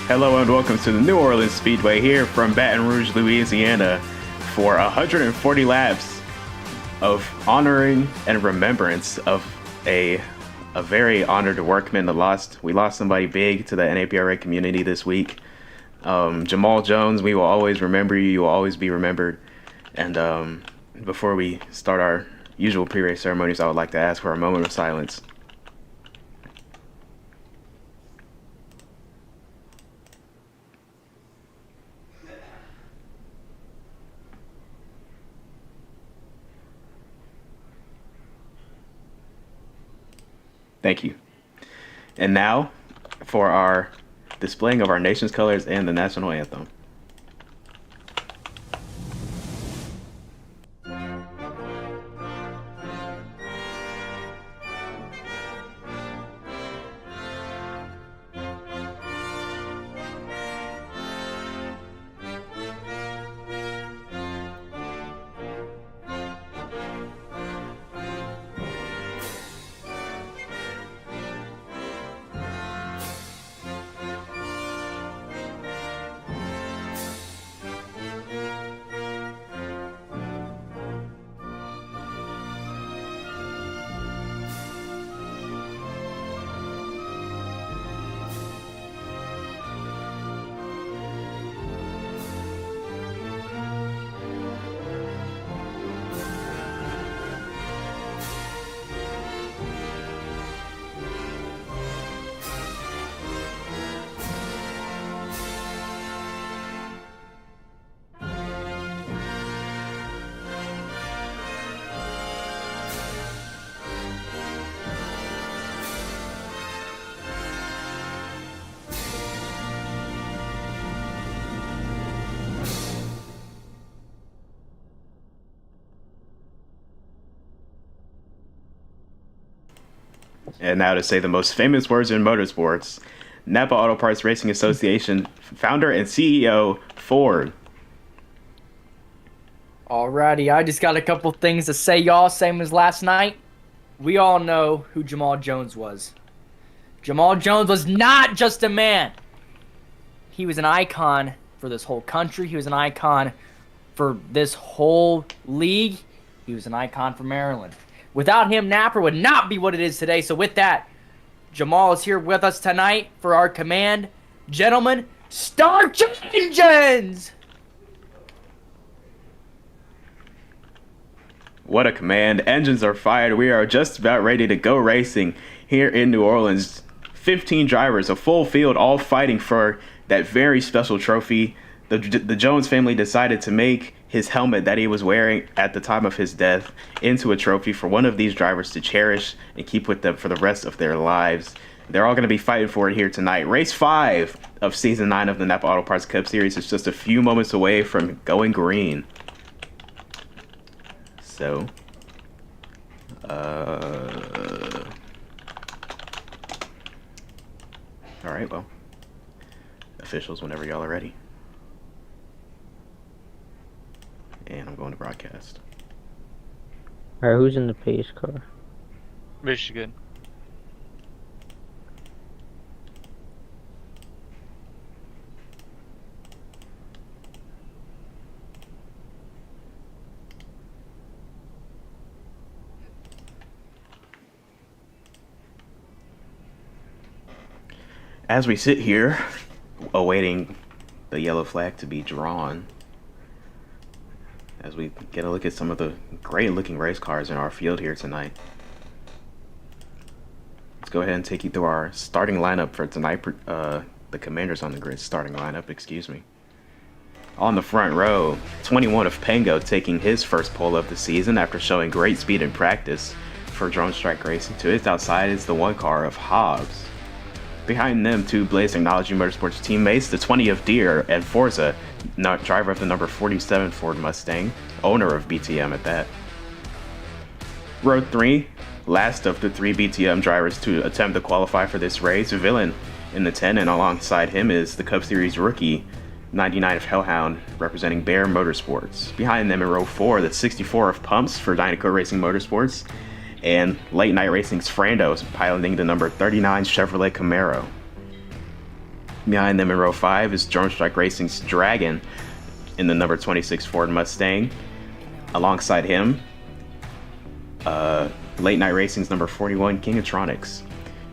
Hello and welcome to the New Orleans Speedway here from Baton Rouge, Louisiana for 140 laps of honoring and remembrance of a very honored workman that lost. We lost somebody big to the NAPRA community this week. Jamal Jones, we will always remember you. You will always be remembered. And before we start our usual pre-race ceremonies, I would like to ask for a moment of silence. Thank you. And now for our displaying of our nation's colors and the national anthem. And now to say the most famous words in motorsports, Napa Auto Parts Racing Association founder and CEO, Ford. Alrighty, I just got a couple things to say, y'all. Same as last night. We all know who Jamal Jones was. Jamal Jones was not just a man. He was an icon for this whole country. He was an icon for this whole league. He was an icon for Maryland. Without him, NAPRA would not be what it is today. So with that, Jamal is here with us tonight for our command. Gentlemen, start your engines! What a command. Engines are fired. We are just about ready to go racing here in New Orleans. 15 drivers, a full field, all fighting for that very special trophy. The Jones family decided to make his helmet that he was wearing at the time of his death into a trophy for one of these drivers to cherish and keep with them for the rest of their lives. They're all going to be fighting for it here tonight. Race 5 of Season 9 of the Napa Auto Parts Cup Series is just a few moments away from going green. So, alright, well, officials, whenever y'all are ready. And I'm going to broadcast. Alright, who's in the pace car? Michigan. As we sit here, awaiting the yellow flag to be drawn, as we get a look at some of the great looking race cars in our field here tonight. Let's go ahead and take you through our starting lineup for tonight, the Commanders on the Grid starting lineup, excuse me. On the front row, 21 of Pango taking his first pole of the season after showing great speed in practice for Drone Strike Racing. To his outside is the one car of Hobbs. Behind them, two Blaze Technology Motorsports teammates, the 20 of Deere and Forza, driver of the number 47 Ford Mustang, owner of BTM at that. Row 3, last of the 3 BTM drivers to attempt to qualify for this race, Villain in the 10, and alongside him is the Cup Series rookie, 99 of Hellhound, representing Bear Motorsports. Behind them in row 4, the 64 of Pumps for Dynaco Racing Motorsports, and Late Night Racing's Frandos piloting the number 39 Chevrolet Camaro. Behind them in row 5 is Drone Strike Racing's Dragon in the number 26 Ford Mustang. Alongside him, Late Night Racing's number 41 Kingatronics.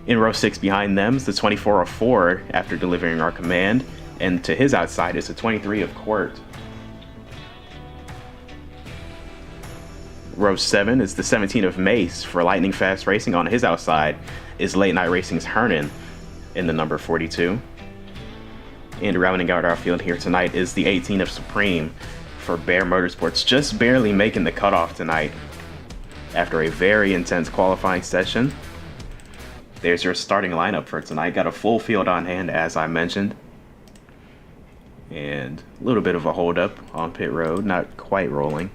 In row 6 behind them is the 24 of Ford after delivering our command, and to his outside is the 23 of Quirt. Row 7 is the 17 of Mace for Lightning Fast Racing. On his outside is Late Night Racing's Hernan in the number 42. And rounding out our field here tonight is the 18 of Supreme for Bear Motorsports, just barely making the cutoff tonight after a very intense qualifying session. There's your starting lineup for tonight. Got a full field on hand, as I mentioned. And a little bit of a holdup on pit road, not quite rolling.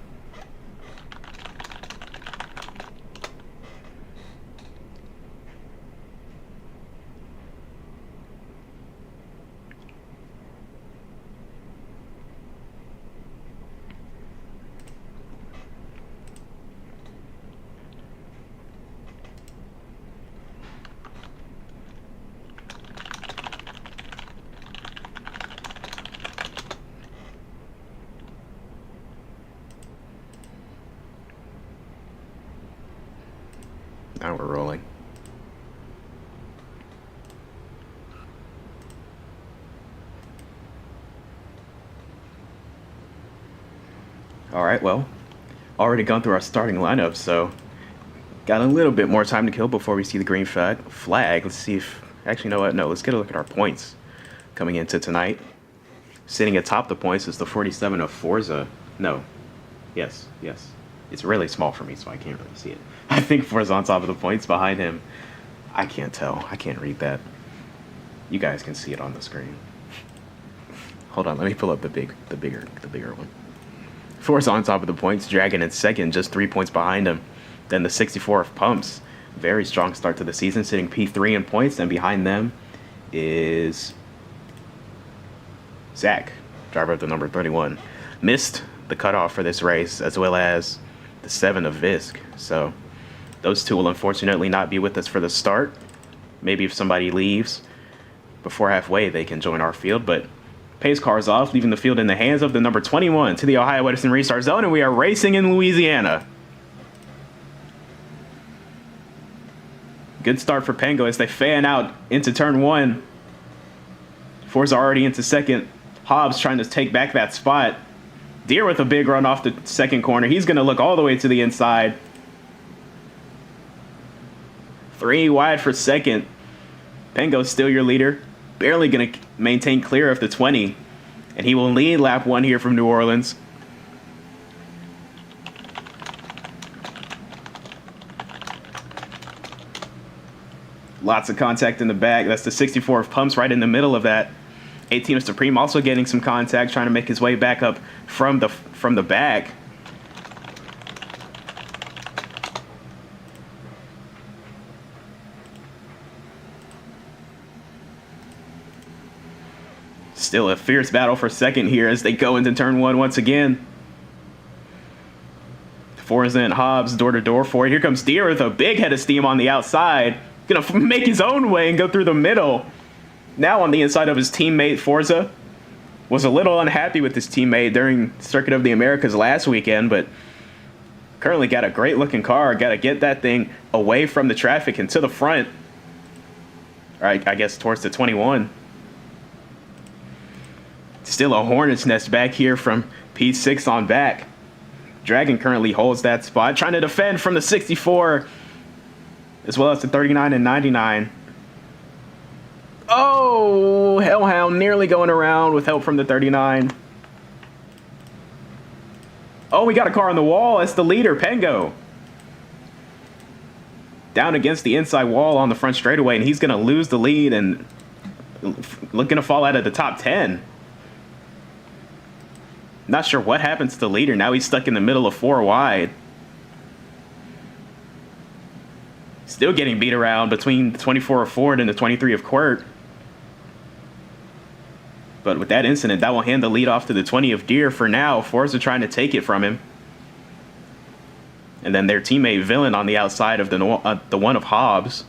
Now we're rolling. Alright, well, already gone through our starting lineup, so got a little bit more time to kill before we see the green flag. Let's see if... Actually, you know what? No, let's get a look at our points coming into tonight. Sitting atop the points is the 47 of Forza. No. Yes. It's really small for me, so I can't really see it. I think Forza's on top of the points. Behind him, I can't tell. I can't read that. You guys can see it on the screen. Hold on, let me pull up the bigger one. Forza on top of the points. Dragon in second, just 3 points behind him. Then the 64 of Pumps. Very strong start to the season, sitting P3 in points. And behind them is Zach, driver of the number 31. Missed the cutoff for this race, as well as the 7 of Visk. So those two will unfortunately not be with us for the start. Maybe if somebody leaves before halfway, they can join our field. But pace cars off, leaving the field in the hands of the number 21 to the Ohio Edison restart zone, and we are racing in Louisiana. Good start for Pengo as they fan out into turn 1. Forza already into second. Hobbs trying to take back that spot. Deere with a big run off the second corner. He's going to look all the way to the inside. 3 wide for second. Pengo's still your leader. Barely going to maintain clear of the 20. And he will lead lap 1 here from New Orleans. Lots of contact in the back. That's the 64 of Pumps right in the middle of that. 18 of Supreme also getting some contact, trying to make his way back up from the back. Still a fierce battle for second here as they go into turn 1 once again. Forza and Hobbs door to door for it. Here comes Deere with a big head of steam on the outside. Gonna make his own way and go through the middle. Now on the inside of his teammate, Forza was a little unhappy with his teammate during Circuit of the Americas last weekend, but currently got a great looking car. Got to get that thing away from the traffic and to the front. All right, I guess towards the 21. Still a hornet's nest back here from P6 on back. Dragon currently holds that spot, trying to defend from the 64, as well as the 39 and 99. Oh, Hellhound nearly going around with help from the 39. Oh, we got a car on the wall. That's the leader, Pengo. Down against the inside wall on the front straightaway, and he's going to lose the lead and looking to fall out of the top 10. Not sure what happens to the leader. Now he's stuck in the middle of 4 wide. Still getting beat around between the 24 of Ford and the 23 of Quirt. But with that incident, that will hand the lead off to the 20 of Deere for now. Forza trying to take it from him. And then their teammate Villain on the outside of the one of Hobbs.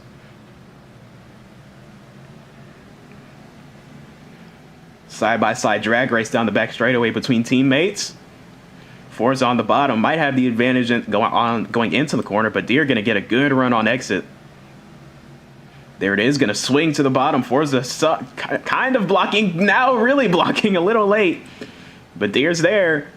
Side-by-side drag race down the back straightaway between teammates. Forza on the bottom might have the advantage going into the corner, but Deere going to get a good run on exit. There it is, going to swing to the bottom. Forza kind of blocking, now really blocking a little late. But Deere's there.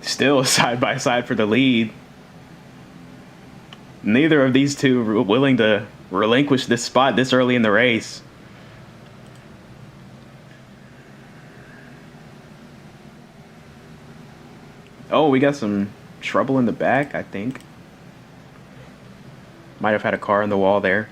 Still side by side for the lead. Neither of these two are willing to relinquish this spot this early in the race. Oh, we got some trouble in the back, I think. Might have had a car in the wall there.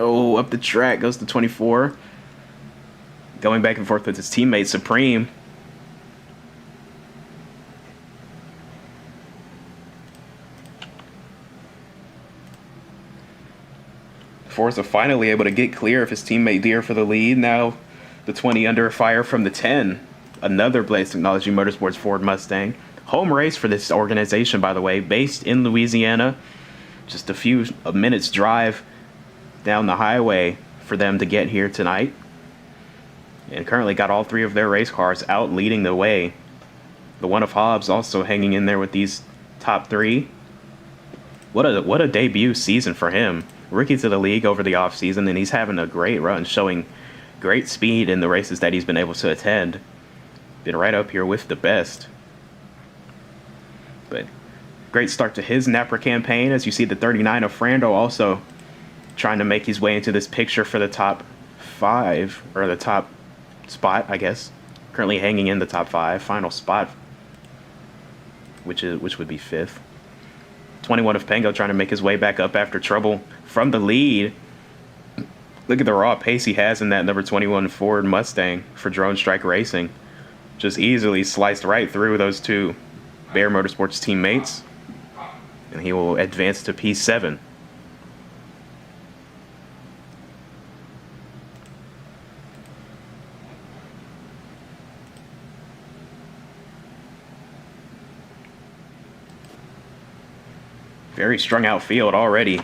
Oh, up the track goes to 24. Going back and forth with his teammate, Supreme. Forza finally able to get clear of his teammate Deere for the lead. Now the 20 under fire from the 10. Another Blaze Technology Motorsports Ford Mustang. Home race for this organization, by the way, based in Louisiana. Just a few minutes drive down the highway for them to get here tonight, and currently got all three of their race cars out leading the way. The one of Hobbs also hanging in there with these top three. What a debut season for him. Rookie to the league over the offseason, and he's having a great run, showing great speed in the races that he's been able to attend. Been right up here with the best. But great start to his NAPCS campaign. As you see, the 39 of Frando also trying to make his way into this picture for the top 5, or the top spot, I guess. Currently hanging in the top 5, final spot, which would be 5th. 21 of Pango trying to make his way back up after trouble from the lead. Look at the raw pace he has in that number 21 Ford Mustang for Drone Strike Racing. Just easily sliced right through those two Bear Motorsports teammates, and he will advance to P7. Very strung out field already.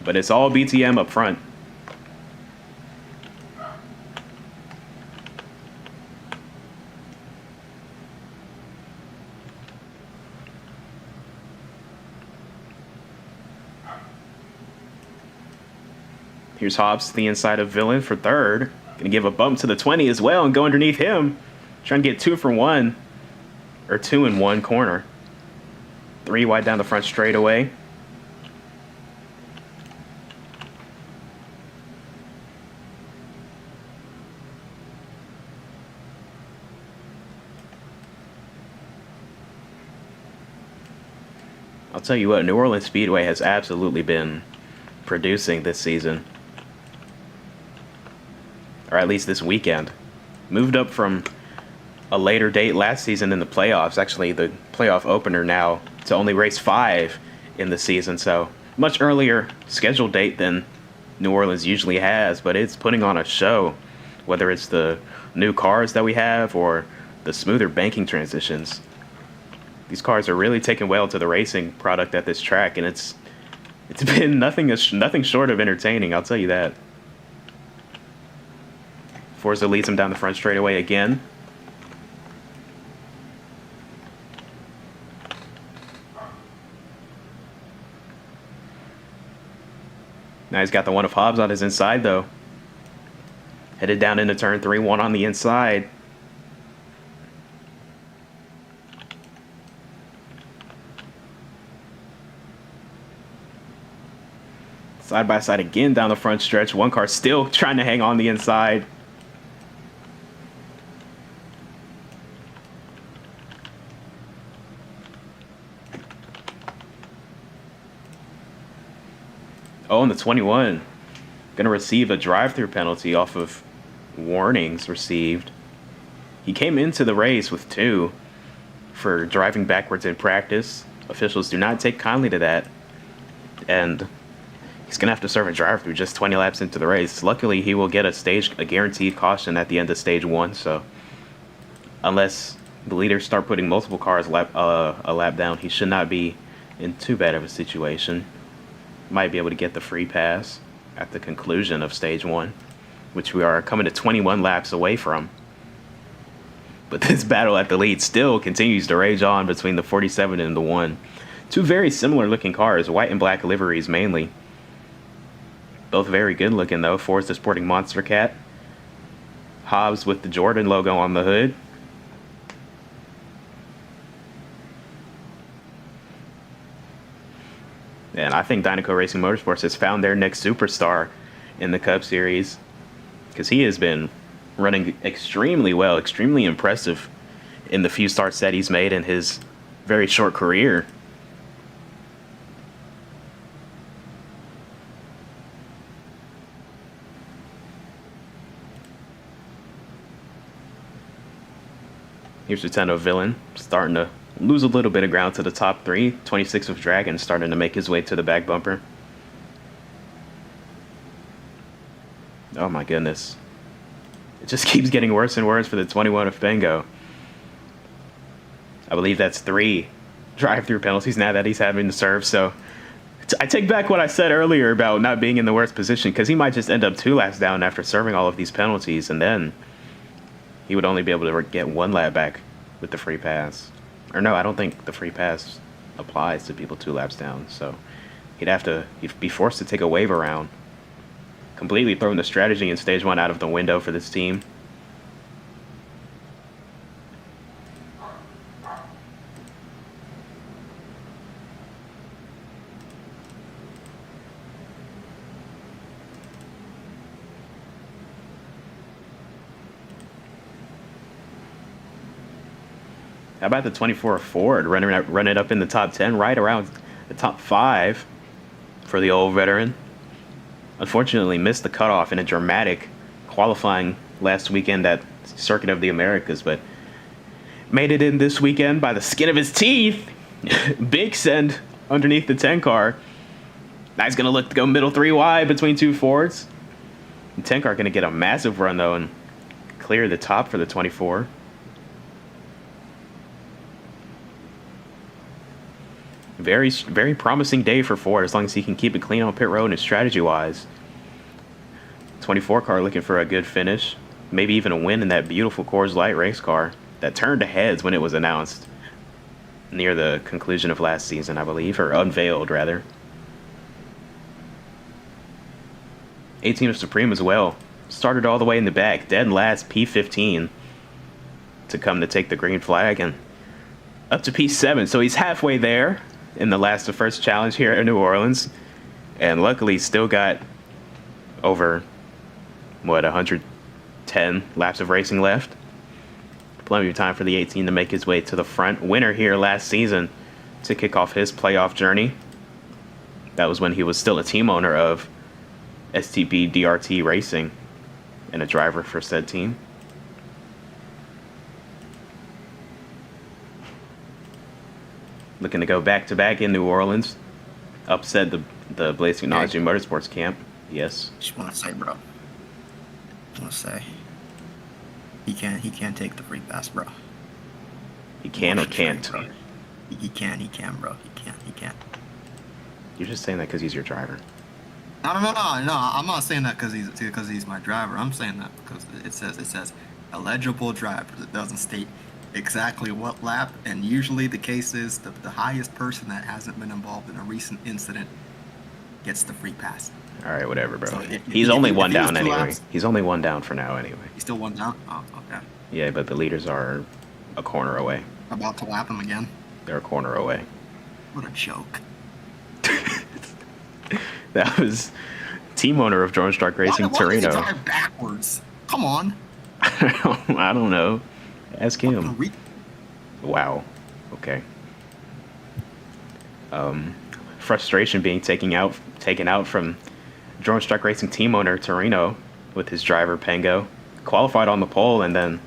But it's all BTM up front. Here's Hobbs to the inside of Villain for third. Gonna give a bump to the 20 as well and go underneath him. Trying to get 2 for 1. Or 2 in 1 corner. 3 wide down the front straightaway. I'll tell you what, New Orleans Speedway has absolutely been producing this season. Or at least this weekend. Moved up from a later date last season in the playoffs, actually the playoff opener now, to only race 5 in the season. So much earlier scheduled date than New Orleans usually has, but it's putting on a show, whether it's the new cars that we have or the smoother banking transitions. These cars are really taking well to the racing product at this track, and it's been nothing short of entertaining, I'll tell you that. Forza leads him down the front straightaway again. Now he's got the one of Hobbs on his inside, though. Headed down into turn 3, 1 on the inside. Side by side again down the front stretch. One car still trying to hang on the inside. Oh, and the 21 gonna receive a drive-through penalty off of warnings received. He came into the race with 2 for driving backwards in practice. Officials do not take kindly to that, and he's gonna have to serve a drive-through just 20 laps into the race. Luckily, he will get a guaranteed caution at the end of stage 1. So, unless the leaders start putting multiple cars a lap down, he should not be in too bad of a situation. Might be able to get the free pass at the conclusion of stage 1, which we are coming to 21 laps away from. But this battle at the lead still continues to rage on between the 47 and the 1. 2 very similar looking cars, white and black liveries mainly. Both very good looking though. Ford's the sporting Monster Cat. Hobbs with the Jordan logo on the hood. And I think Dynaco Racing Motorsports has found their next superstar in the Cup Series, because he has been running extremely well, extremely impressive in the few starts that he's made in his very short career. Here's Lieutenant Villain starting to lose a little bit of ground to the top 3. 26 of Dragon starting to make his way to the back bumper. Oh my goodness. It just keeps getting worse and worse for the 21 of Bengo. I believe that's 3 drive-through penalties now that he's having to serve. So I take back what I said earlier about not being in the worst position, because he might just end up 2 laps down after serving all of these penalties, and then he would only be able to get 1 lap back with the free pass. Or no, I don't think the free pass applies to people 2 laps down. So he'd be forced to take a wave around. Completely throwing the strategy in stage 1 out of the window for this team. How about the 24 Ford running up in the top 10, right around the top 5 for the old veteran? Unfortunately missed the cutoff in a dramatic qualifying last weekend at Circuit of the Americas, but made it in this weekend by the skin of his teeth. Big send underneath the 10 car. Now he's going to look to go middle 3 wide between 2 Fords. The 10 car going to get a massive run though and clear the top for the 24. Very, very promising day for Ford, as long as he can keep it clean on pit road and strategy-wise. 24 car looking for a good finish. Maybe even a win in that beautiful Coors Light race car that turned to heads when it was announced near the conclusion of last season, I believe, or unveiled, rather. 18 of Supreme as well. Started all the way in the back, dead last P15 to come to take the green flag, and up to P7, so he's halfway there in the last of first challenge here in New Orleans, and luckily still got over 110 laps of racing left. Plenty of time for the 18 to make his way to the front. Winner here last season to kick off his playoff journey. That was when he was still a team owner of STP DRT Racing and a driver for said team. Looking to go back-to-back in New Orleans. Upset the Blaze Technology Motorsports camp. Yes. Just want to say, bro. Just want to say. He can't take the free pass, bro. He can or can't? Bro. He can, bro. He can. You're just saying that because he's your driver. No. I'm not saying that because he's my driver. I'm saying that because it says eligible driver. It doesn't state exactly what lap, and usually the case is the highest person that hasn't been involved in a recent incident gets the free pass. All right, whatever, bro. So he's only one down anyway. Laps, he's only 1 down for now anyway. He's still 1 down? Oh, okay. Yeah, but the leaders are a corner away. About to lap him again? They're a corner away. What a joke. That was team owner of Drone Strike Racing, Why does he Torino. drive backwards? Come on. I don't know. Ask him. Re- Wow. Okay. Frustration being taken out from Drone Strike Racing team owner Torino with his driver Pango. Qualified on the pole, and then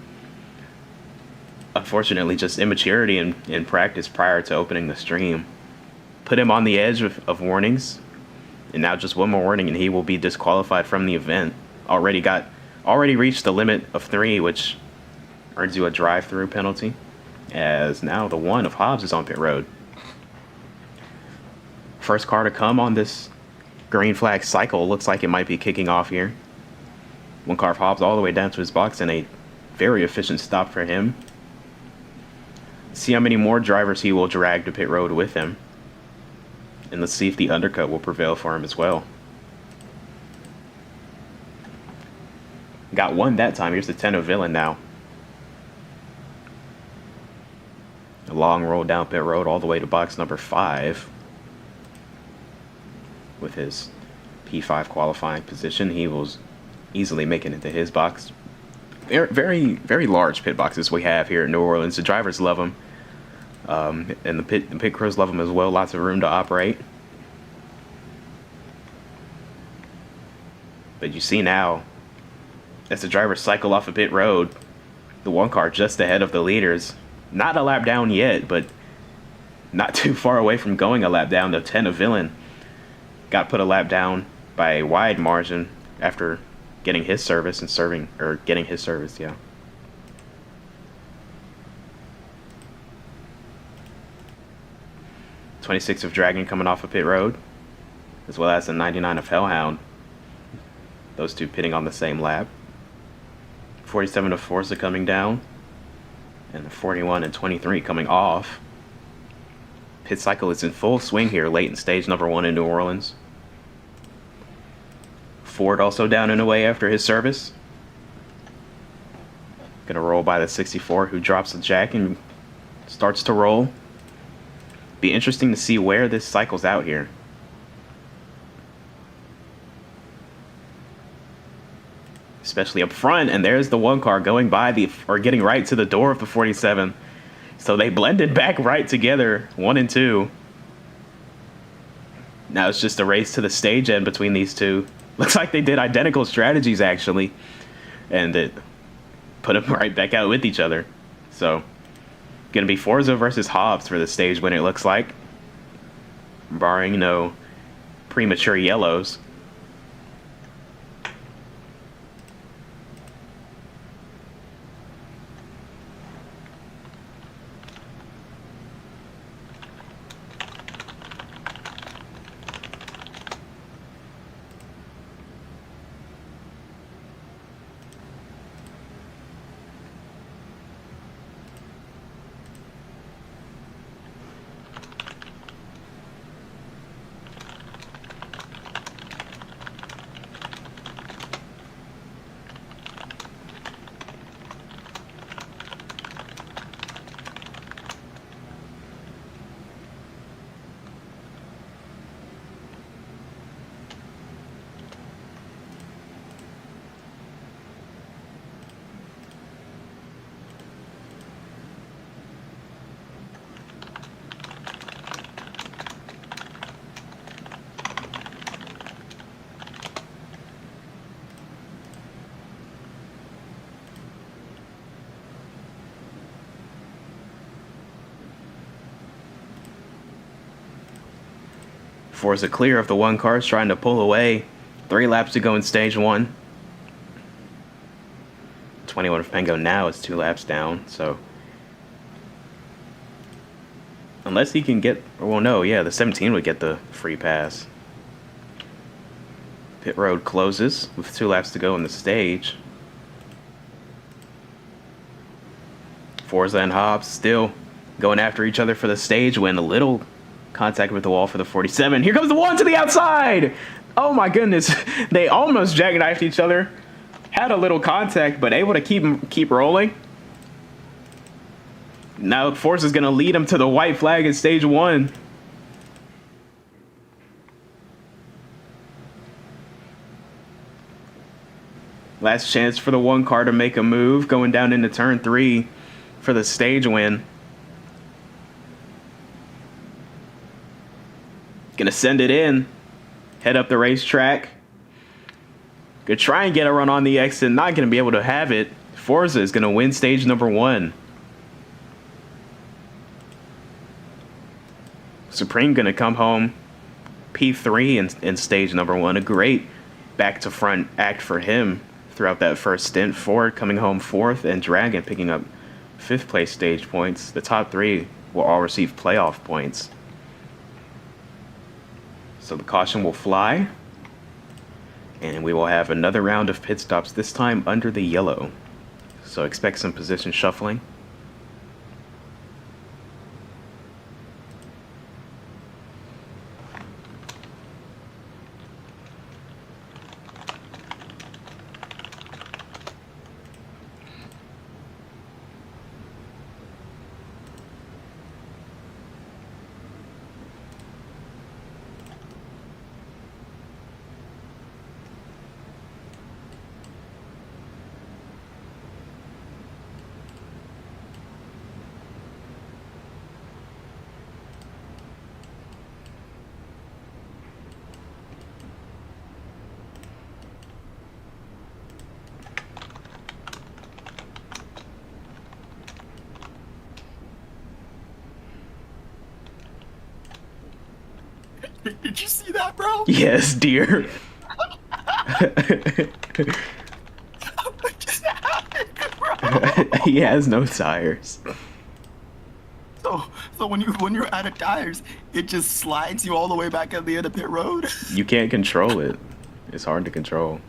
unfortunately just immaturity in practice prior to opening the stream put him on the edge of warnings, and now just one more warning and he will be disqualified from the event. Already reached the limit of 3, which earns you a drive-through penalty, as now the 1 of Hobbs is on pit road. First car to come on this green flag cycle. Looks like it might be kicking off here. 1 car of Hobbs all the way down to his box, and a very efficient stop for him. See how many more drivers he will drag to pit road with him. And let's see if the undercut will prevail for him as well. Got 1 that time. Here's the 10 of Villain now. A long roll down pit road all the way to box number 5. With his P5 qualifying position, he was easily making it to his box. Very, very large pit boxes we have here in New Orleans. The drivers love them, and the pit crews love them as well. Lots of room to operate. But you see now, as the drivers cycle off a pit road, the 1 car just ahead of the leaders, not a lap down yet, but not too far away from going a lap down. The 10 of Villain got put a lap down by a wide margin after getting his service getting his service, yeah. '26 of Dragon coming off of pit road, as well as the 99 of Hellhound. Those 2 pitting on the same lap. 47 of Forza coming down, and the 41 and 23 coming off. Pit cycle is in full swing here, late in stage number 1 in New Orleans. Ford also down and away after his service. Gonna roll by the 64, who drops the jack and starts to roll. Be interesting to see where this cycles out here. Especially up front, and there's the 1 car going by getting right to the door of the 47. So they blended back right together, 1 and 2. Now it's just a race to the stage end between these 2. Looks like they did identical strategies, actually. And it put them right back out with each other. So, going to be Forza versus Hobbs for the stage win, it looks like. Barring no premature yellows. Forza clear of the 1 cars trying to pull away. 3 laps to go in stage 1. 21 of Pengo now is 2 laps down, so unless he can get, well, no, yeah, the 17 would get the free pass. Pit road closes with 2 laps to go in the stage. Forza and Hobbs still going after each other for the stage win. A little contact with the wall for the 47. Here comes the 1 to the outside. Oh my goodness. They almost jackknifed each other. Had a little contact, but able to keep rolling. Now Force is going to lead him to the white flag in stage 1. Last chance for the one car to make a move, going down into turn 3 for the stage win. Gonna send it in. Head up the racetrack. Gonna try and get a run on the exit. Not gonna be able to have it. Forza is gonna win stage number 1. Supreme gonna come home P3 in stage number 1. A great back to front act for him throughout that first stint. Ford coming home 4th, and Dragon picking up 5th place stage points. The top 3 will all receive playoff points. So the caution will fly, and we will have another round of pit stops, this time under the yellow. So expect some position shuffling. Did you see that, bro? Yes, dear. What just happened, bro? He has no tires. So when you're out of tires, it just slides you all the way back at the end of pit road. You can't control it. It's hard to control.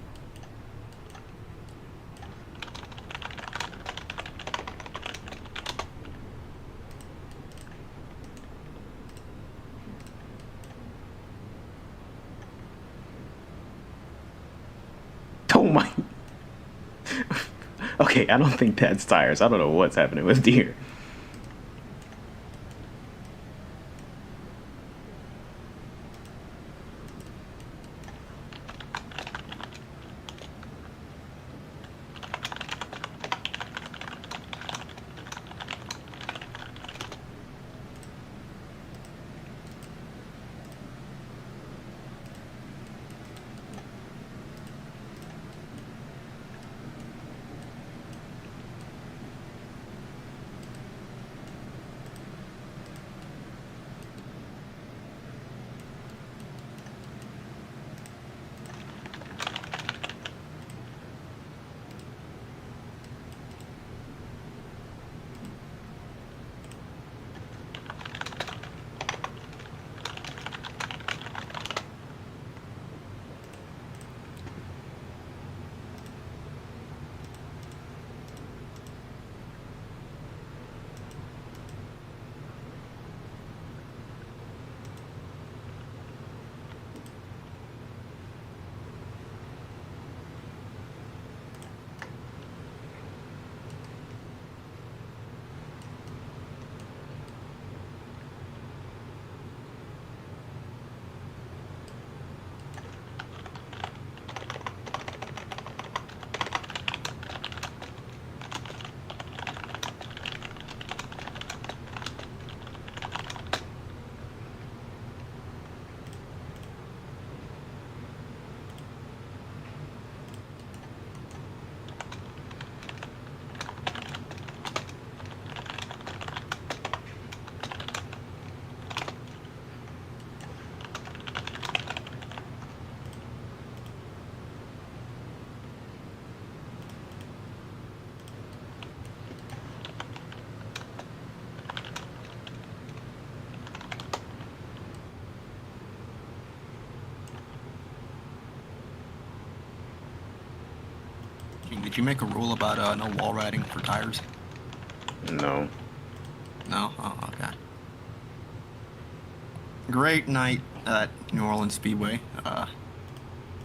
Oh my. Okay, I don't think that's tires. I don't know what's happening with deer. Did you make a rule about no wall riding for tires? No. No? Oh, okay. Great night at New Orleans Speedway.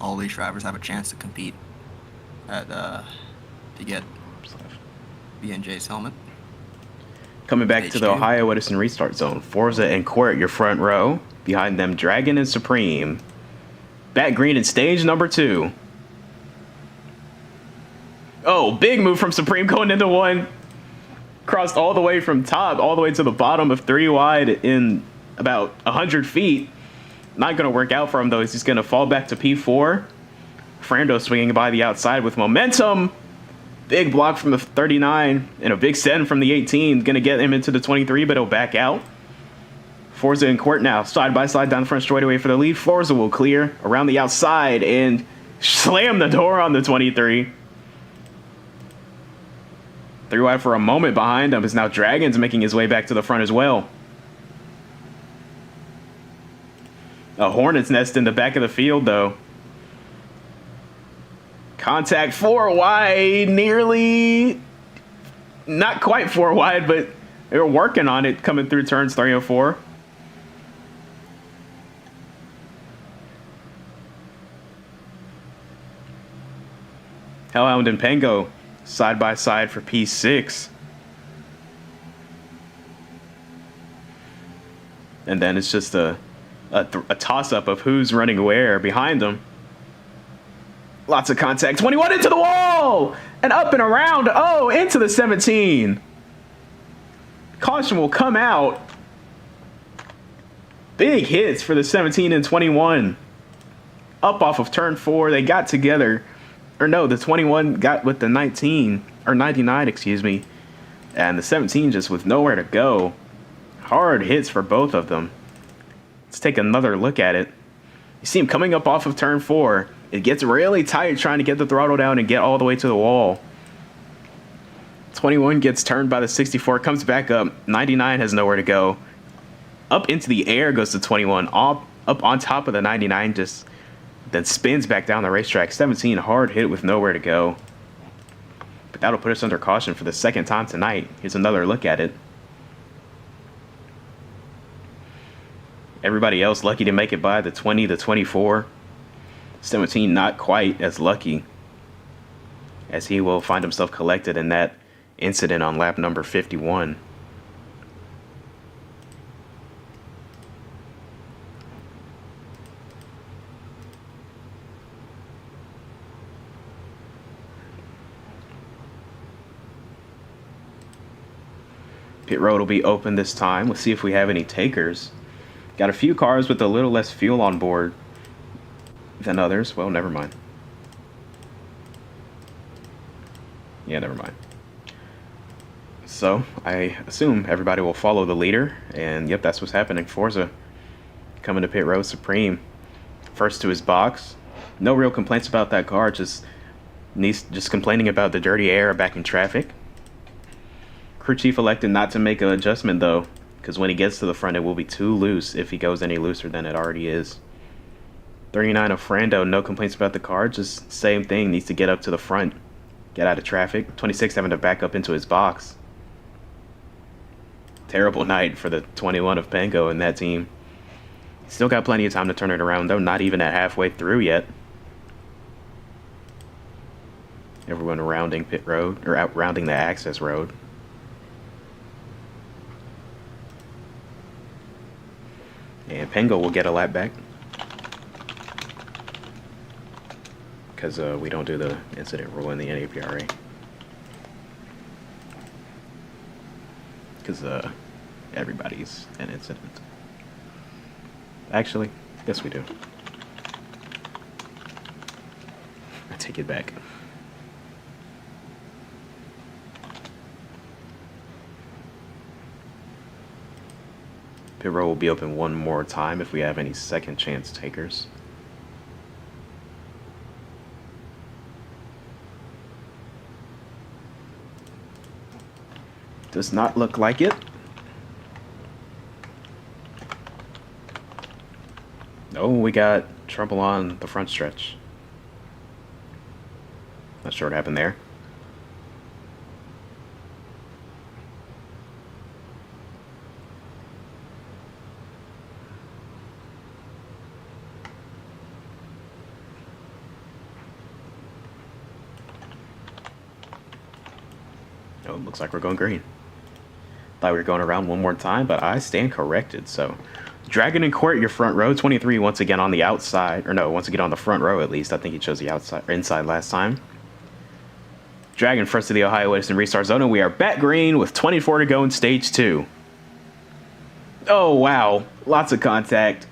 All these drivers have a chance to compete at to get BNJ's helmet. Coming back to the H2. Ohio Edison restart zone. Forza and Court, your front row. Behind them, Dragon and Supreme. Back green in stage number 2. Oh, big move from Supreme going into one. Crossed all the way from top, all the way to the bottom of 3 wide in about 100 feet. Not going to work out for him, though. He's just going to fall back to P4. Frando swinging by the outside with momentum. Big block from the 39 and a big send from the 18. Going to get him into the 23, but he'll back out. Forza in court now. Side by side down the front straightaway for the lead. Forza will clear around the outside and slam the door on the 23. 3 wide for a moment behind him is now Dragons making his way back to the front as well. A Hornet's Nest in the back of the field, though. Contact 4 wide, nearly, not quite 4 wide, but they were working on it coming through turns 3 and 4. Hellhound and Pengo side by side for P6. And then it's just a toss-up of who's running where behind them. Lots of contact. 21 into the wall! And up and around. Oh, into the 17. Caution will come out. Big hits for the 17 and 21. Up off of turn 4. They got together. Or no, the 21 got with the 19. Or 99, excuse me. And the 17 just with nowhere to go. Hard hits for both of them. Let's take another look at it. You see him coming up off of turn 4. It gets really tight trying to get the throttle down and get all the way to the wall. 21 gets turned by the 64, comes back up. 99 has nowhere to go. Up into the air goes the 21. Up on top of the 99, just then spins back down the racetrack. 17, hard hit with nowhere to go. But that'll put us under caution for the second time tonight. Here's another look at it. Everybody else lucky to make it by the 20, the 24. 17 not quite as lucky, as he will find himself collected in that incident on lap number 51. Pit road will be open this time. Let's see if we have any takers. Got a few cars with a little less fuel on board than others. Well, never mind. Yeah, never mind. So, I assume everybody will follow the leader, and yep, that's what's happening. Forza coming to pit road supreme. First to his box. No real complaints about that car, just complaining about the dirty air back in traffic. Crew chief elected not to make an adjustment though, because when he gets to the front it will be too loose if he goes any looser than it already is. 39 of Frando, no complaints about the car, just same thing, needs to get up to the front, get out of traffic. 26 having to back up into his box. Terrible night for the 21 of Pengo and that team. Still got plenty of time to turn it around though, not even at halfway through yet. Everyone rounding pit road, or out rounding the access road. And Pengo will get a lap back, because we don't do the incident rule in the NAPRA. Because everybody's an incident. Actually, yes we do. I take it back. Pit road will be open one more time if we have any second chance takers. Does not look like it. Oh, we got trouble on the front stretch. Not sure what happened there. Oh, looks like we're going green. Thought we were going around one more time, but I stand corrected. So, Dragon in court, your front row. 23 once again on the outside, or no, once again on the front row at least. I think he chose the outside or inside last time. Dragon first to the Ohio Edison restart zone, and we are back green with 24 to go in stage 2. Oh, wow. Lots of contact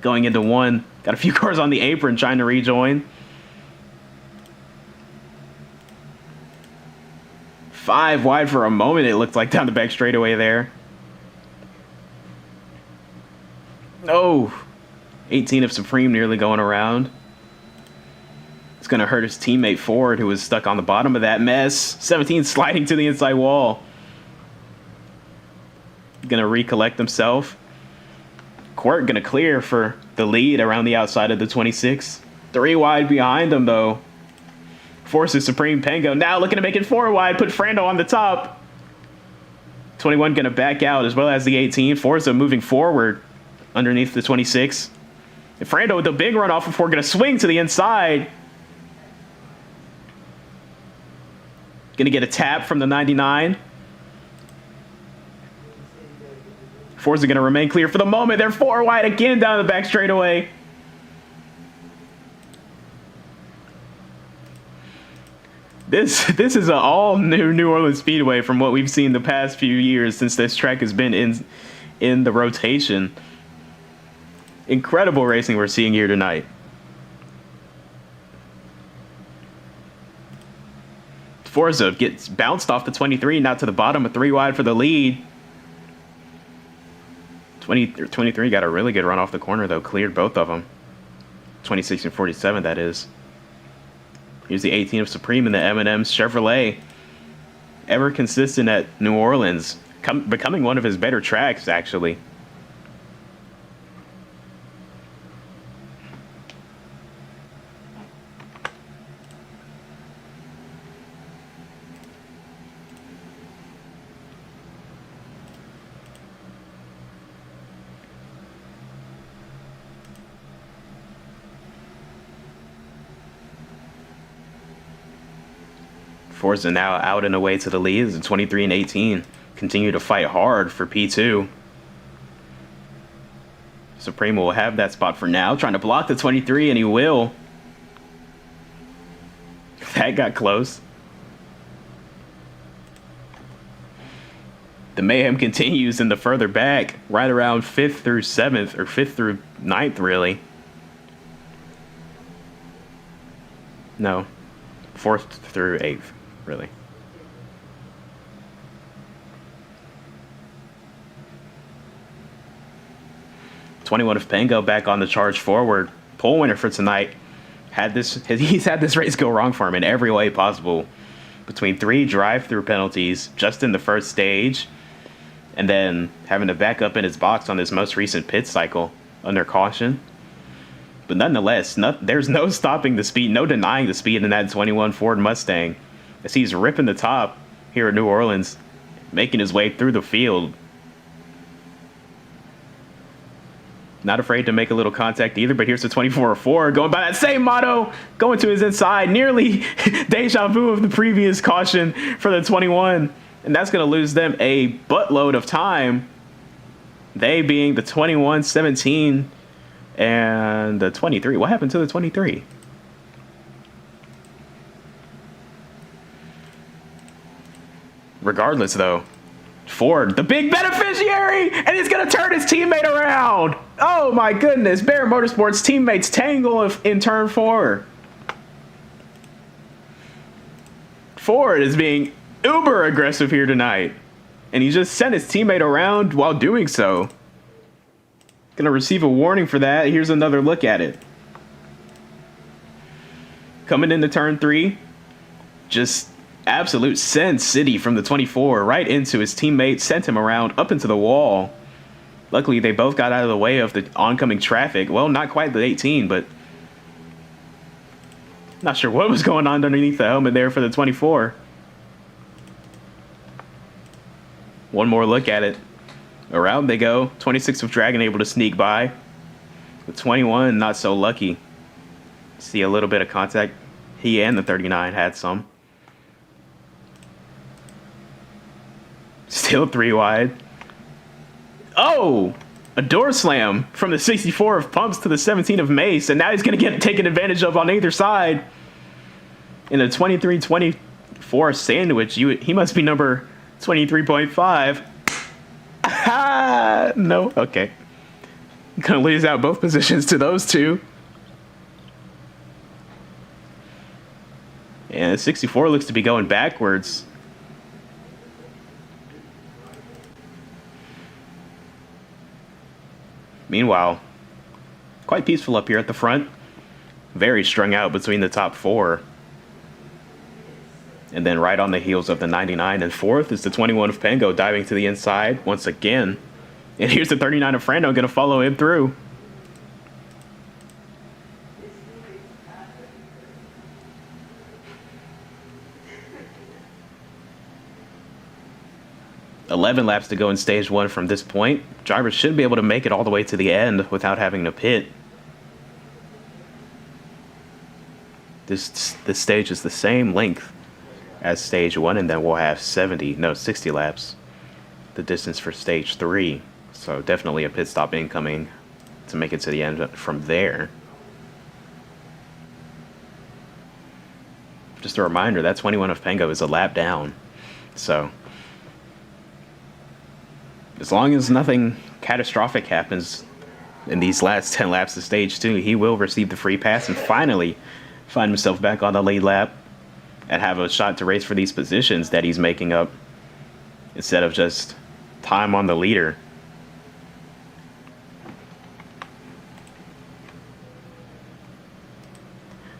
going into 1. Got a few cars on the apron trying to rejoin. 5 wide for a moment, it looked like, down the back straightaway there. Oh, 18 of Supreme nearly going around. It's going to hurt his teammate Ford, who was stuck on the bottom of that mess. 17 sliding to the inside wall. Going to recollect himself. Quirk going to clear for the lead around the outside of the 26. 3 wide behind him, though. Forces Supreme Pango now looking to make it 4 wide. Put Frando on the top. 21 going to back out, as well as the 18. Forza moving forward underneath the 26. And Frando with the big runoff before going to swing to the inside. Going to get a tap from the 99. Forza going to remain clear for the moment. They're 4 wide again down the back straightaway. This is an all-new New Orleans Speedway from what we've seen the past few years since this track has been in the rotation. Incredible racing we're seeing here tonight. Forza gets bounced off the 23, now to the bottom, a 3 wide for the lead. 23 got a really good run off the corner, though. Cleared both of them. 26 and 47, that is. Here's the 18 of Supreme in the M&M's Chevrolet. Ever consistent at New Orleans. Becoming one of his better tracks, actually. Forza now out and away to the lead as the 23 and 18 continue to fight hard for P2. Supreme will have that spot for now, trying to block the 23, and he will. That got close. The mayhem continues in the further back, right around 5th through 7th, or 5th through 9th, really. No, 4th through 8th. Really. $21 of Pango back on the charge forward. Pole winner for tonight. He's had this race go wrong for him in every way possible. Between 3 drive-through penalties just in the first stage, and then having to back up in his box on this most recent pit cycle under caution. But nonetheless, there's no stopping the speed, no denying the speed in that 21 Ford Mustang. As he's ripping the top here in New Orleans, making his way through the field. Not afraid to make a little contact either, but here's the 24-4 going by that same motto, going to his inside, nearly deja vu of the previous caution for the 21. And that's going to lose them a buttload of time. They being the 21, 17, and the 23. What happened to the 23? Regardless, though, Ford, the big beneficiary, and he's going to turn his teammate around. Oh, my goodness. Bear Motorsports teammates tangle in turn 4. Ford is being uber aggressive here tonight, and he just sent his teammate around while doing so. Going to receive a warning for that. Here's another look at it. Coming into turn 3, just absolute Sin City from the 24 right into his teammate, sent him around up into the wall. Luckily, they both got out of the way of the oncoming traffic. Well, not quite the 18, but not sure what was going on underneath the helmet there for the 24. One more look at it. Around they go. 26 of Dragon able to sneak by. The 21 not so lucky. See a little bit of contact. He and the 39 had some. Still 3 wide. Oh! A door slam from the 64 of Pumps to the 17 of Mace, and now he's going to get taken advantage of on either side. In a 23-24 4 sandwich. He must be number 23.5. No, okay. Gonna lose out both positions to those two. And 64 looks to be going backwards. Meanwhile, quite peaceful up here at the front. Very strung out between the top 4. And then right on the heels of the 99 and 4th is the 21 of Pengo diving to the inside once again. And here's the 39 of Frando going to follow him through. $11 laps to go in stage 1 from this point. Drivers should be able to make it all the way to the end without having to pit. This stage is the same length as stage 1, and then we'll have 60 laps, the distance for stage 3. So definitely a pit stop incoming to make it to the end from there. Just a reminder, that 21 of Pengo is a lap down. So as long as nothing catastrophic happens in these last 10 laps of stage 2, he will receive the free pass and finally find himself back on the lead lap and have a shot to race for these positions that he's making up instead of just time on the leader.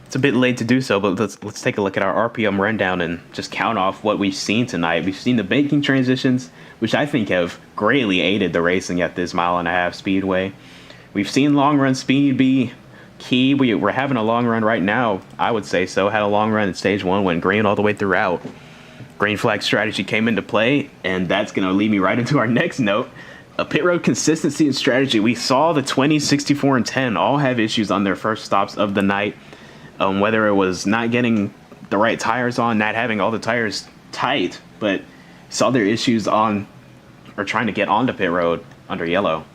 It's a bit late to do so, but let's take a look at our RPM rundown and just count off what we've seen tonight. We've seen the banking transitions, which I think have greatly aided the racing at this 1.5 mile speedway. We've seen long run speed be key. We're having a long run right now, I would say so. Had a long run in stage 1, went green all the way throughout. Green flag strategy came into play, and that's going to lead me right into our next note. A pit road consistency and strategy. We saw the 20, 64, and 10 all have issues on their first stops of the night. Whether it was not getting the right tires on, not having all the tires tight, but saw their issues on or trying to get onto pit road under yellow.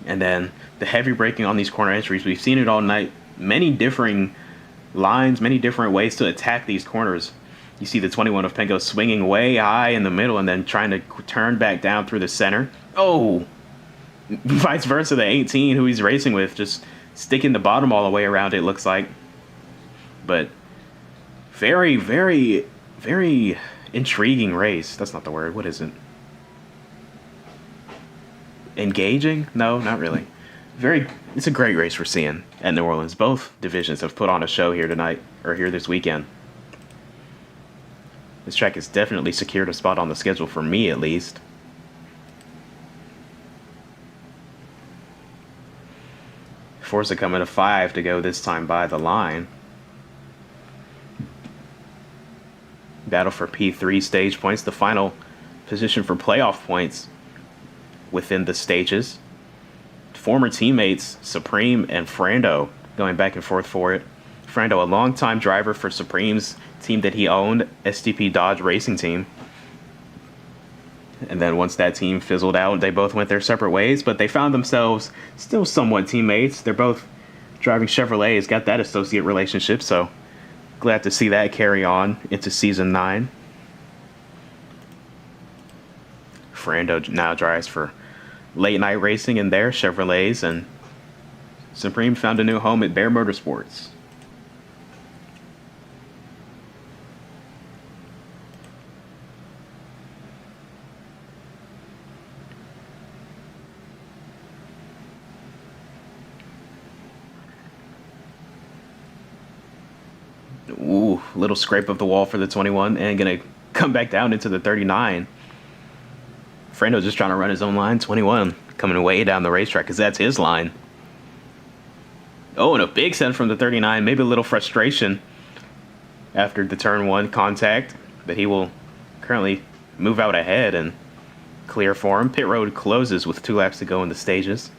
And then the heavy braking on these corner entries, we've seen it all night. Many differing lines, many different ways to attack these corners. You see the 21 of Pengo swinging way high in the middle and then trying to turn back down through the center. Oh! Vice versa, the 18 who he's racing with, just sticking the bottom all the way around, it looks like. But very, very, very intriguing race. That's not the word. What is it? Engaging? No, not really. It's a great race we're seeing at New Orleans. Both divisions have put on a show here tonight, or here this weekend. This track has definitely secured a spot on the schedule for me, at least. Forza coming to 5 to go this time by the line. Battle for P3 stage points, the final position for playoff points within the stages. Former teammates Supreme and Frando going back and forth for it. Frando, a longtime driver for Supreme's team that he owned, STP Dodge Racing Team. And then once that team fizzled out, they both went their separate ways, but they found themselves still somewhat teammates. They're both driving Chevrolets, got that associate relationship, so glad to see that carry on into Season 9. Frando now drives for late night racing in their Chevrolets, and Supreme found a new home at Bear Motorsports. Ooh, little scrape of the wall for the 21 and gonna come back down into the 39. Frando just trying to run his own line. 21 coming way down the racetrack because that's his line. Oh, and a big send from the 39. Maybe a little frustration after the turn 1 contact, but he will currently move out ahead and clear for him. Pit road closes with 2 laps to go in the stages.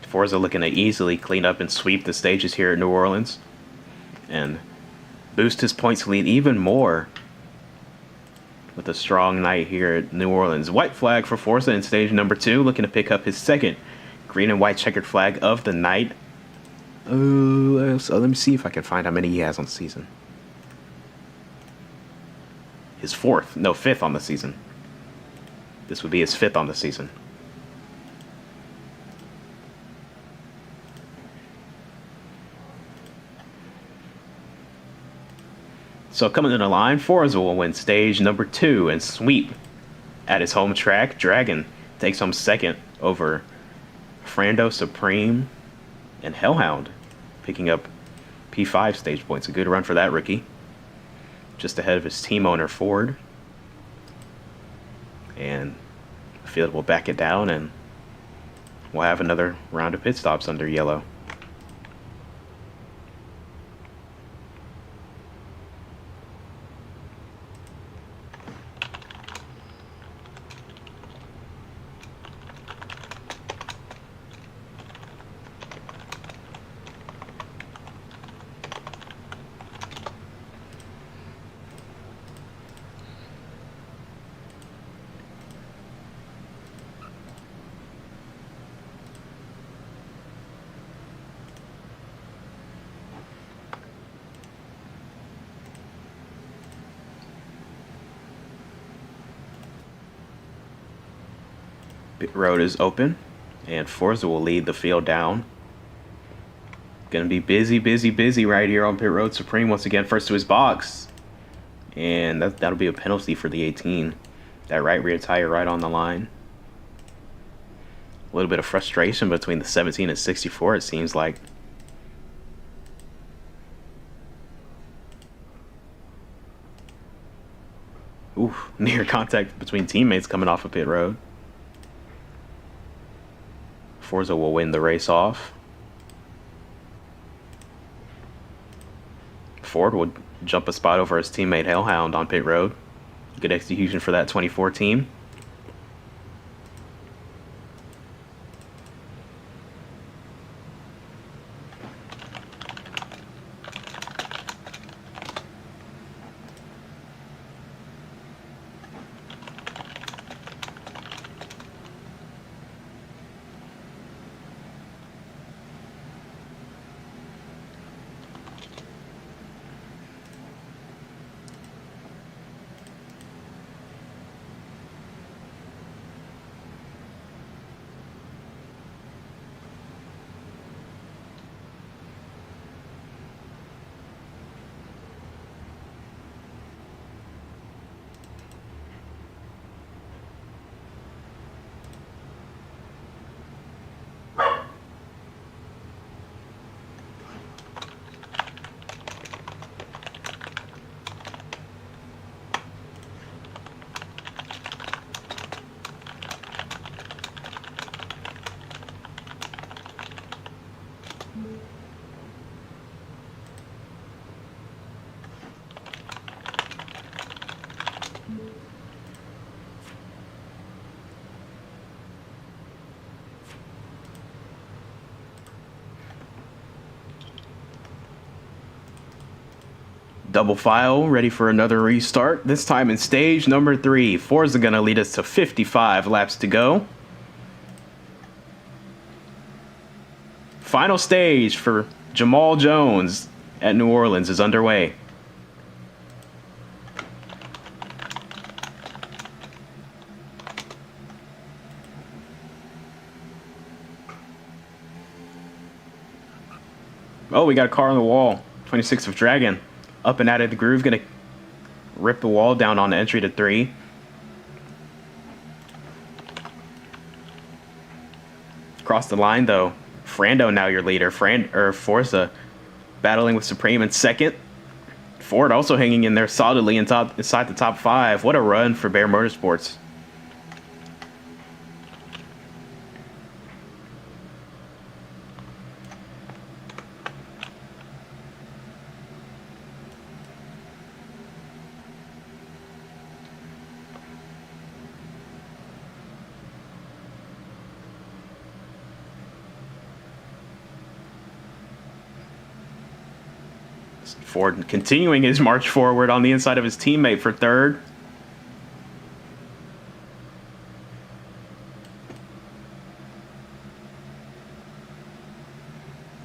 Forza looking to easily clean up and sweep the stages here at New Orleans and boost his points lead even more with a strong night here at New Orleans. White flag for Forza in stage number 2, looking to pick up his second green and white checkered flag of the night. So let me see if I can find how many he has on the season. His fifth on the season. This would be his fifth on the season. So coming to the line, Forza will win stage number 2 and sweep at his home track. Dragon takes home second over Frando, Supreme, and Hellhound, picking up P5 stage points. A good run for that rookie. Just ahead of his team owner, Ford. And the field will back it down, and we'll have another round of pit stops under yellow. Pit road is open, and Forza will lead the field down. Gonna be busy right here on pit road. Supreme once again first to his box, and that'll be a penalty for the 18. That right rear tire right on the line. A little bit of frustration between the 17 and 64, it seems like. Ooh, near contact between teammates coming off of pit road. Forza will win the race off. Ford would jump a spot over his teammate Hellhound on pit road. Good execution for that 24 team. Double file, ready for another restart. This time in stage number 3. Forza gonna lead us to 55 laps to go. Final stage for Jamal Jones at New Orleans is underway. Oh, we got a car on the wall. 26 of Dragon. Up and out of the groove, gonna rip the wall down on the entry to 3. Across the line though, Frando now your leader. Forza battling with Supreme in second. Ford also hanging in there solidly inside the top 5. What a run for Bear Motorsports. Ford continuing his march forward on the inside of his teammate for third.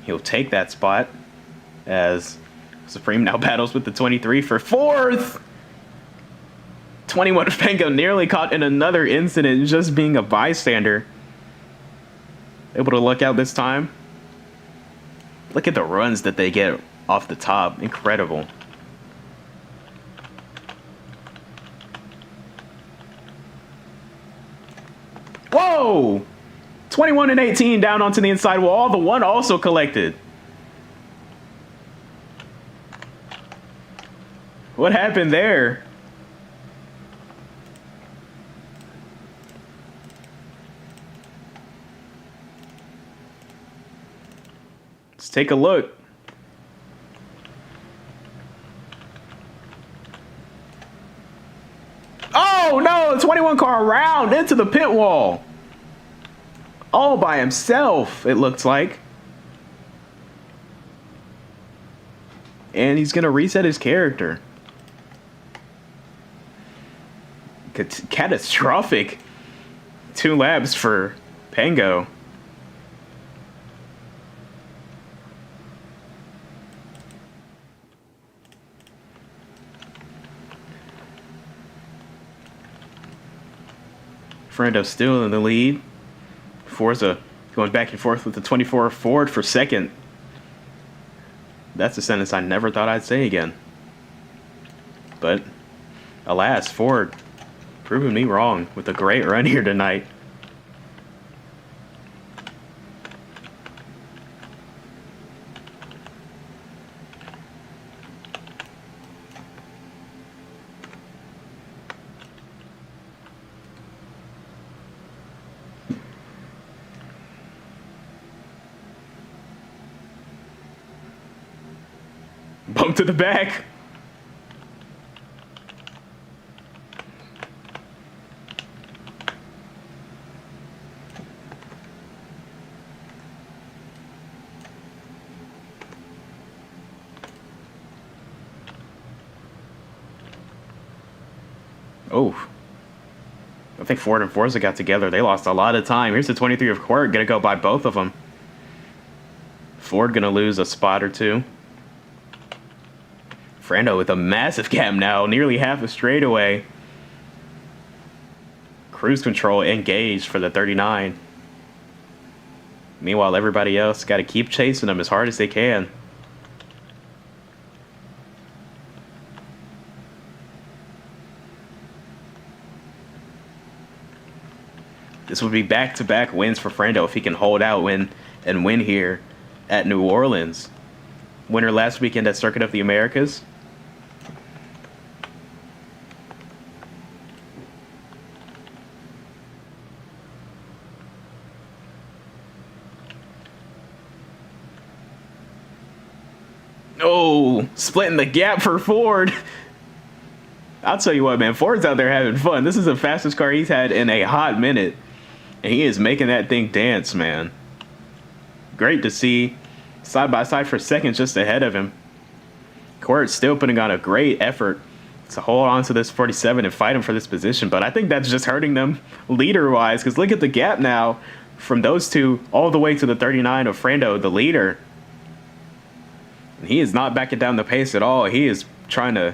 He'll take that spot as Supreme now battles with the 23 for 4th. 21 of Pango nearly caught in another incident, just being a bystander. Able to look out this time. Look at the runs that they get off the top. Incredible. Whoa! 21 and 18 down onto the inside wall. The one also collected. What happened there? Let's take a look. Oh no, the 21 car around into the pit wall. All by himself, it looks like. And he's gonna reset his character. Catastrophic 2 laps for Pango. Frendo still in the lead. Forza going back and forth with the 24 Ford for second. That's a sentence I never thought I'd say again. But alas, Ford proving me wrong with a great run here tonight. Bump to the back. Oh. I think Ford and Forza got together. They lost a lot of time. Here's the 23 of Court. Gonna go by both of them. Ford gonna lose a spot or two. Frando with a massive gap now, nearly half a straightaway. Cruise control engaged for the 39. Meanwhile, everybody else got to keep chasing them as hard as they can. This would be back-to-back wins for Frando if he can hold out and win here at New Orleans. Winner last weekend at Circuit of the Americas. Oh, splitting the gap for Ford. I'll tell you what, man, Ford's out there having fun. This is the fastest car he's had in a hot minute. And he is making that thing dance, man. Great to see. Side by side for seconds just ahead of him. Court's still putting on a great effort to hold on to this 47 and fight him for this position. But I think that's just hurting them leader-wise. Because look at the gap now from those two all the way to the 39 of Frando, the leader. He is not backing down the pace at all. He is trying to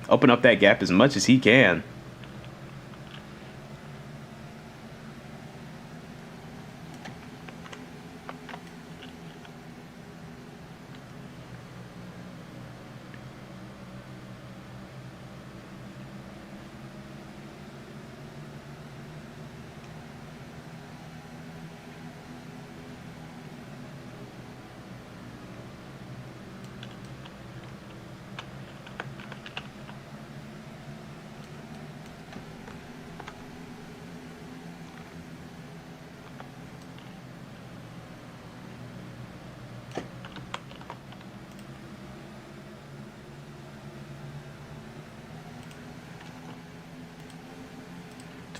open up that gap as much as he can.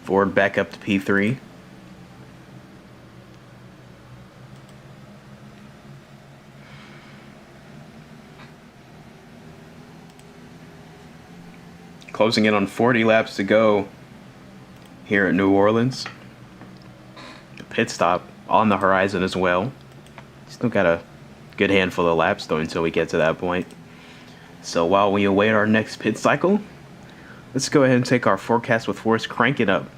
Ford back up to P3. Closing in on 40 laps to go here at New Orleans. A pit stop on the horizon as well. Still got a good handful of laps though until we get to that point. So while we await our next pit cycle, let's go ahead and take our forecast with force, crank it up.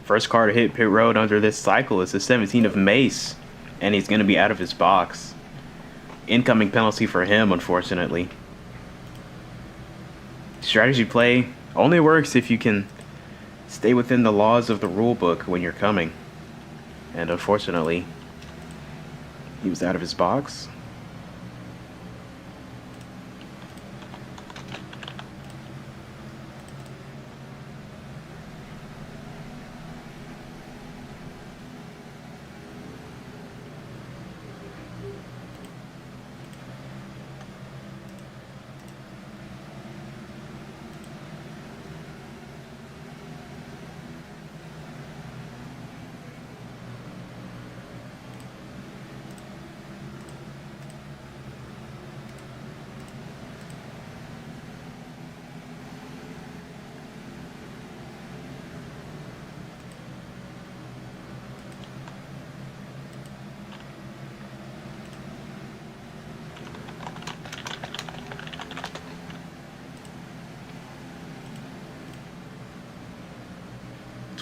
First car to hit pit road under this cycle is the 17 of Mace, and he's going to be out of his box. Incoming penalty for him, unfortunately. Strategy play only works if you can stay within the laws of the rule book when you're coming. And unfortunately, he was out of his box.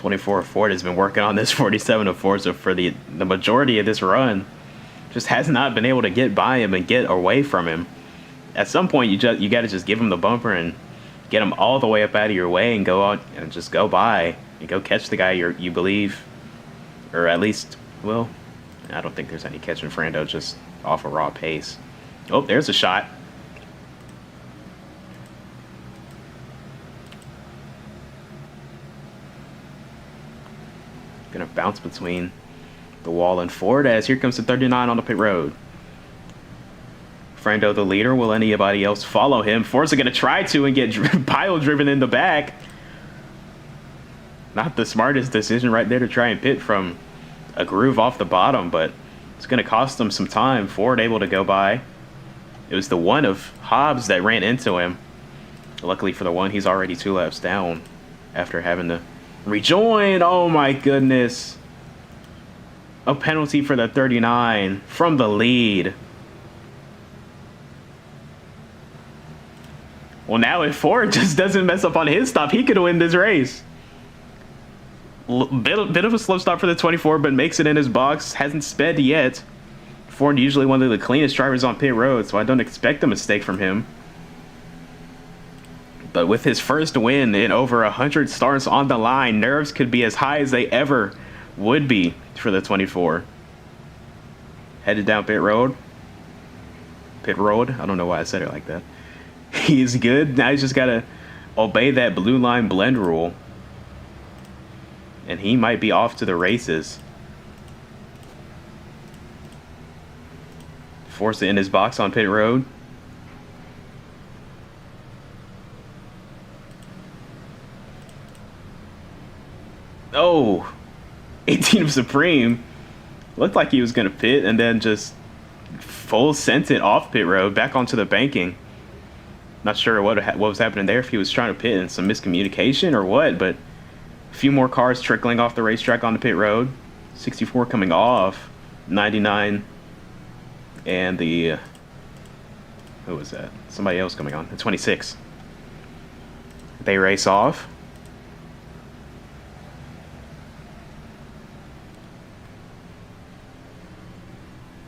24 Ford has been working on this 47 of Forza for the majority of this run. Just has not been able to get by him and get away from him. At some point, you got to just give him the bumper and get him all the way up out of your way and go out and just go by and go catch the guy you believe, or at least, well, I don't think there's any catching Frando just off a raw pace. Oh, there's a shot. Gonna bounce between the wall and Ford as here comes the 39 on the pit road. Frando the leader. Will anybody else follow him? Ford's gonna try to and get pile driven in the back. Not the smartest decision right there to try and pit from a groove off the bottom, but it's gonna cost him some time. Ford able to go by. It was the one of Hobbs that ran into him. Luckily for the one, he's already 2 laps down after having to rejoin. Oh my goodness. A penalty for the 39 from the lead. Well, now if Ford just doesn't mess up on his stop, he could win this race. Bit of a slow stop for the 24, but makes it in his box. Hasn't sped yet. Ford usually one of the cleanest drivers on pit road, so I don't expect a mistake from him. But with his first win in over 100 starts on the line, nerves could be as high as they ever would be for the 24. Headed down pit road. Pit road? I don't know why I said it like that. He's good. Now he's just got to obey that blue line blend rule. And he might be off to the races. Force it in his box on pit road. Oh, 18 of Supreme. Looked like he was going to pit and then just full sent it off pit road back onto the banking. Not sure what was happening there, if he was trying to pit and some miscommunication or what, but a few more cars trickling off the racetrack onto pit road. 64 coming off, 99, and the, who was that? Somebody else coming on, the 26. They race off.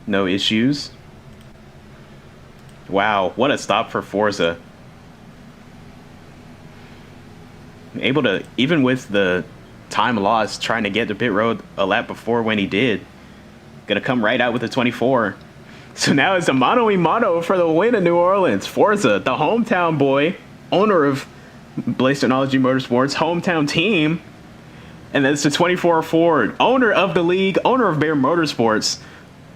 No issues. Wow, what a stop for Forza. Able to, even with the time lost trying to get to pit road a lap before when he did, gonna come right out with a 24. So now it's a mano-a-mano for the win in New Orleans. Forza, the hometown boy, owner of Blaze Technology Motorsports, hometown team. And that's the 24 Ford, owner of the league, owner of Bear Motorsports.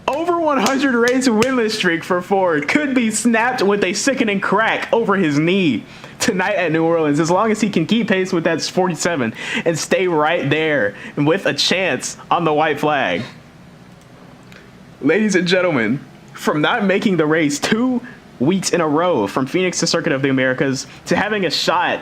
Over 100 race winless streak for Ford could be snapped with a sickening crack over his knee tonight at New Orleans, as long as he can keep pace with that 47 and stay right there with a chance on the white flag. Ladies and gentlemen, from not making the race 2 weeks in a row, from Phoenix to Circuit of the Americas, to having a shot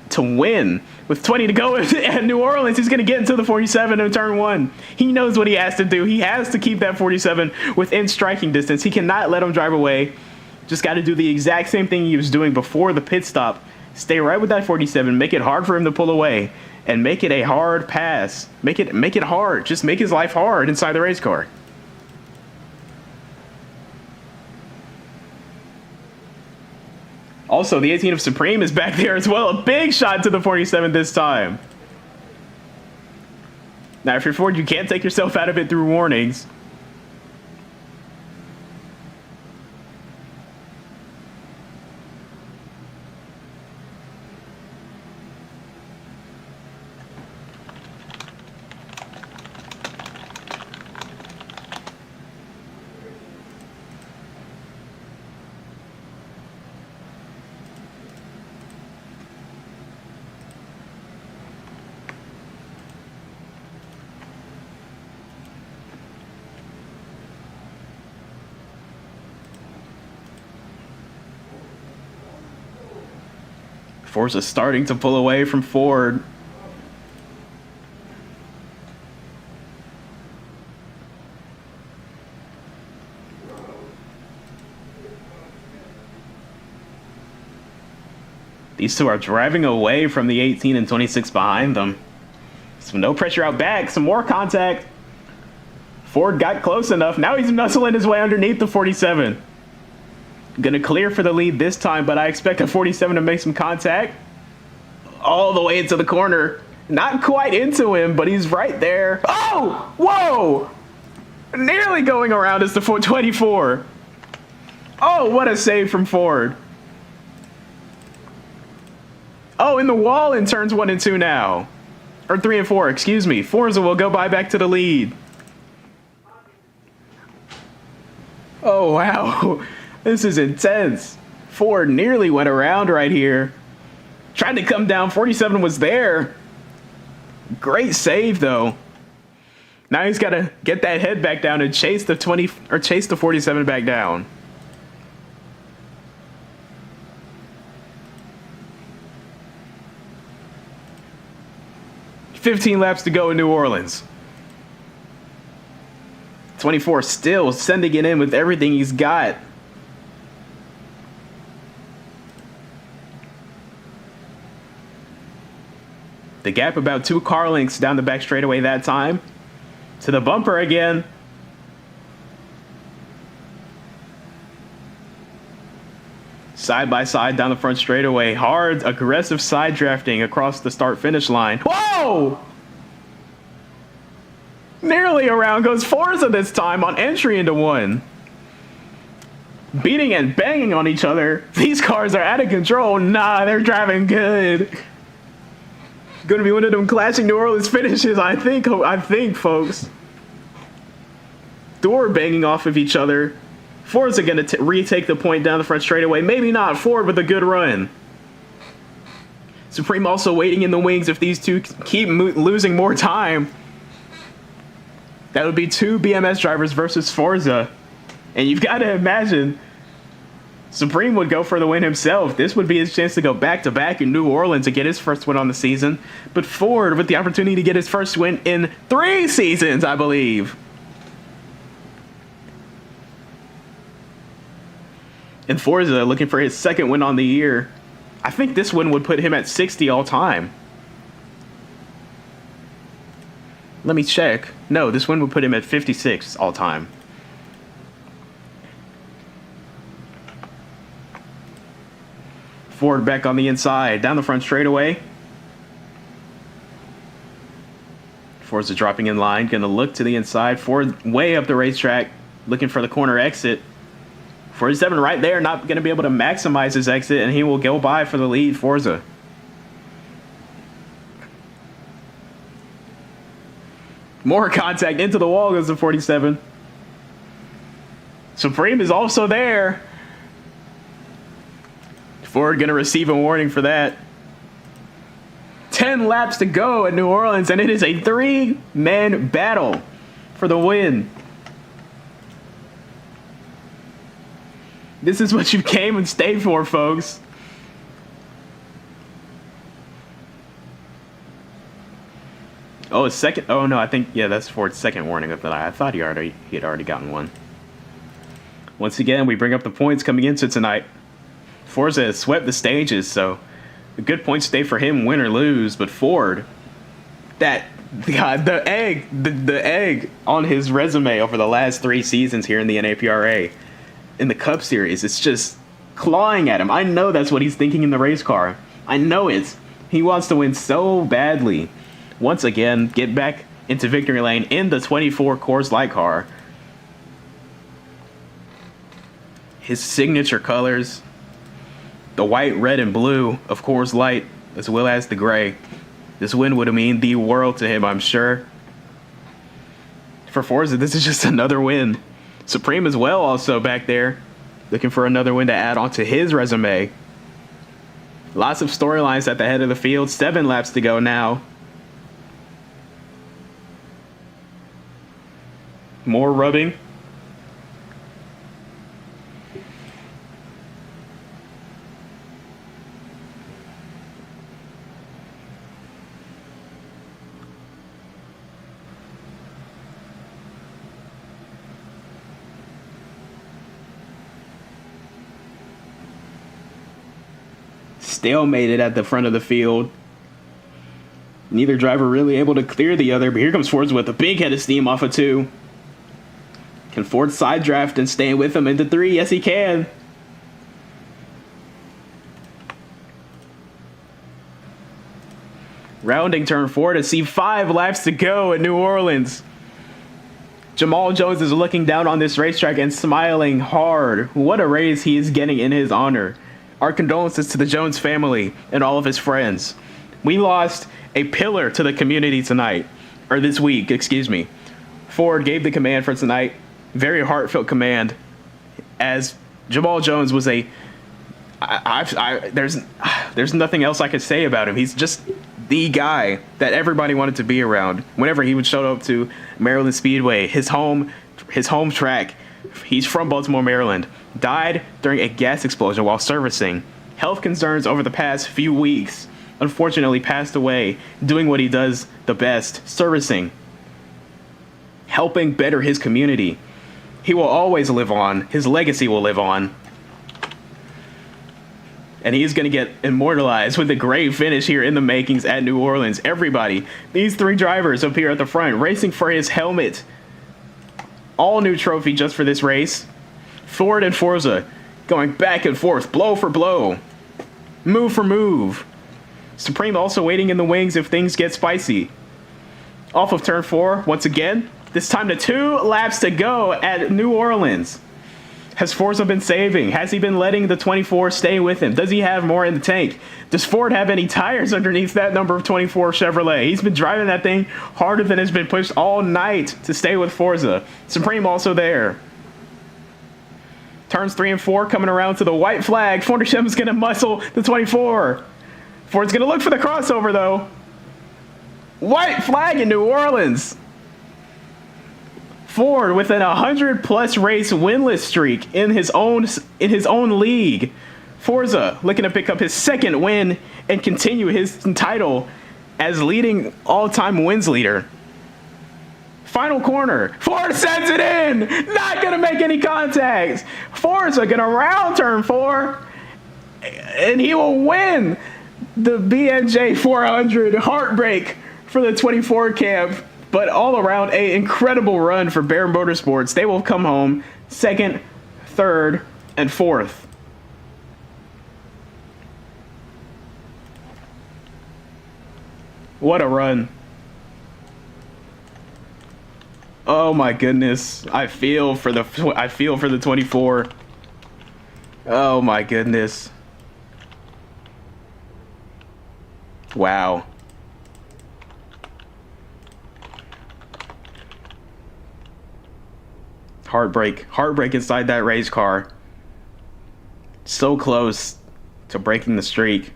to win with 20 to go at New Orleans, he's going to get into the 47 in turn 1. He knows what he has to do. He has to keep that 47 within striking distance. He cannot let him drive away. Just got to do the exact same thing he was doing before the pit stop. Stay right with that 47. Make it hard for him to pull away, and make it a hard pass. Make it hard. Just make his life hard inside the race car. Also, the 18 of Supreme is back there as well. A big shot to the 47 this time. Now, if you're Ford, you can't take yourself out of it through warnings. Forza starting to pull away from Ford. These two are driving away from the 18 and 26 behind them. So no pressure out back. Some more contact. Ford got close enough. Now he's nuzzling his way underneath the 47. Gonna clear for the lead this time, but I expect a 47 to make some contact. All the way into the corner. Not quite into him, but he's right there. Oh! Whoa! Nearly going around is the 24. Oh, what a save from Ford. Oh, in the wall in turns 1 and 2 now. Or 3 and 4, excuse me. Forza will go back to the lead. Oh, wow. This is intense. Ford nearly went around right here. Tried to come down. 47 was there. Great save, though. Now he's got to get that head back down and chase the 47 back down. "15 laps to go in New Orleans." 24 still sending it in with everything he's got. The gap about 2 car lengths down the back straightaway that time. To the bumper again. Side by side down the front straightaway. Hard, aggressive side drafting across the start-finish line. Whoa! Nearly around goes Forza this time on entry into 1. Beating and banging on each other. These cars are out of control. Nah, they're driving good. Gonna be one of them classic New Orleans finishes, I think, folks. Door banging off of each other. Ford's gonna retake the point down the front straightaway. Maybe not Ford with a good run. Supreme also waiting in the wings if these two keep losing more time. That would be 2 BMS drivers versus Forza. And you've got to imagine Supreme would go for the win himself. This would be his chance to go back-to-back in New Orleans to get his first win on the season. But Ford with the opportunity to get his first win in 3 seasons, I believe. And Forza looking for his second win on the year. I think this win would put him at 60 all time. Let me check. No, this win would put him at 56 all time. Ford back on the inside, down the front straightaway. Ford's dropping in line, gonna look to the inside. Ford way up the racetrack, looking for the corner exit. 47 right there, not gonna be able to maximize his exit, and he will go by for the lead, Forza. More contact into the wall goes the 47. Supreme is also there. Ford gonna receive a warning for that. 10 laps to go at New Orleans, and it is a 3-man battle for the win. This is what you came and stayed for, folks. Oh, second. Oh no, I think that's Ford's second warning of the night. I thought he had already gotten one. Once again, we bring up the points coming into tonight. Forza has swept the stages, so a good points day for him, win or lose. But Ford, the egg on his resume over the last 3 seasons here in the NAPRA, in the Cup Series, it's just clawing at him. I know that's what he's thinking in the race car. I know it. He wants to win so badly. Once again, get back into victory lane in the 24 Coors Light car. His signature colors, the white, red, and blue of Coors Light, as well as the gray. This win would mean the world to him, I'm sure. For Forza, this is just another win. Supreme as well also back there, looking for another win to add on to his resume. Lots of storylines at the head of the field. 7 laps to go now. More rubbing. Stalemated at the front of the field. Neither driver really able to clear the other, but here comes Ford with a big head of steam off of 2. Can Ford side draft and stay with him into 3? Yes, he can. Rounding turn 4 to see 5 laps to go in New Orleans. Jamal Jones is looking down on this racetrack and smiling hard. What a race he is getting in his honor. Our condolences to the Jones family and all of his friends. We lost a pillar to the community tonight, or this week, excuse me. Ford gave the command for tonight. Very heartfelt command, as Jamal Jones was there's nothing else I could say about him. He's just the guy that everybody wanted to be around. Whenever he would show up to Maryland Speedway, his home track. He's from Baltimore, Maryland. Died during a gas explosion while servicing. Health concerns over the past few weeks. Unfortunately passed away doing what he does the best, servicing. Helping better his community. He will always live on. His legacy will live on. And he's going to get immortalized with a great finish here in the makings at New Orleans. Everybody, these 3 drivers up here at the front, racing for his helmet. All new trophy just for this race. Ford and Forza going back and forth, blow for blow, move for move. Supreme also waiting in the wings if things get spicy. Off of turn 4, once again. This time to 2 laps to go at New Orleans. Has Forza been saving? Has he been letting the 24 stay with him? Does he have more in the tank? Does Ford have any tires underneath that number of 24 Chevrolet? He's been driving that thing harder than has been pushed all night to stay with Forza. Supreme also there. Turns 3 and 4 coming around to the white flag. Fordham's going to muscle the 24. Ford's going to look for the crossover though. White flag in New Orleans. Ford with an 100+ race winless streak in his own league. Forza looking to pick up his 2nd win and continue his title as leading all-time wins leader. Final corner. Ford sends it in. Not gonna make any contacts. Forza gonna round turn 4, and he will win the BNJ 400. Heartbreak for the 24 camp. But all around, an incredible run for Bear Motorsports. They will come home 2nd, 3rd, and 4th. What a run. Oh my goodness. I feel for the 24. Oh my goodness. Wow. Heartbreak inside that race car. So close to breaking the streak.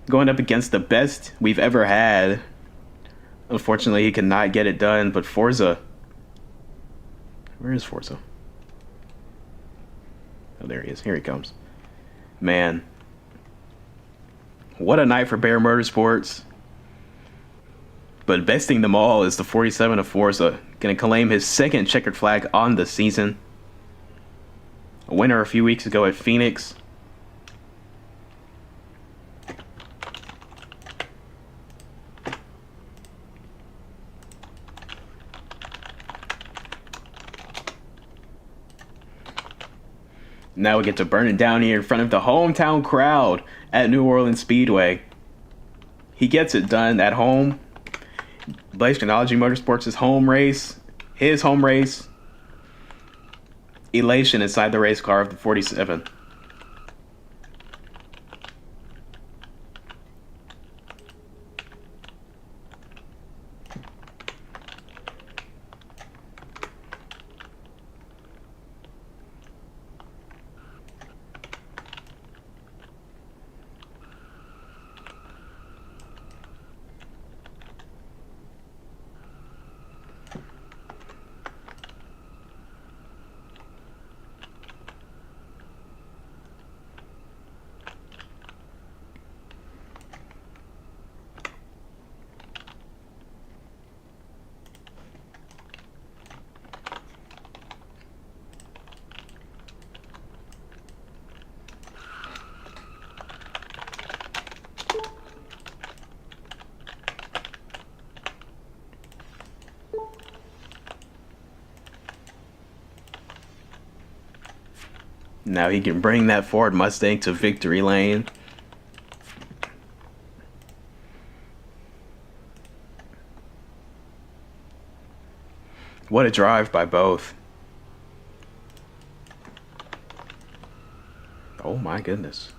Going up against the best we've ever had. Unfortunately, he could not get it done, but Forza. Where is Forza? Oh, there he is. Here he comes. Man. What a night for Bear Motorsports. But besting them all is the 47 of Forza. Going to claim his 2nd checkered flag on the season. A winner a few weeks ago at Phoenix. Now we get to burn it down here in front of the hometown crowd at New Orleans Speedway. He gets it done at home. Blaze Technology Motorsports' home race. His home race. Elation inside the race car of the 47. Now he can bring that Ford Mustang to victory lane. What a drive by both. Oh my goodness.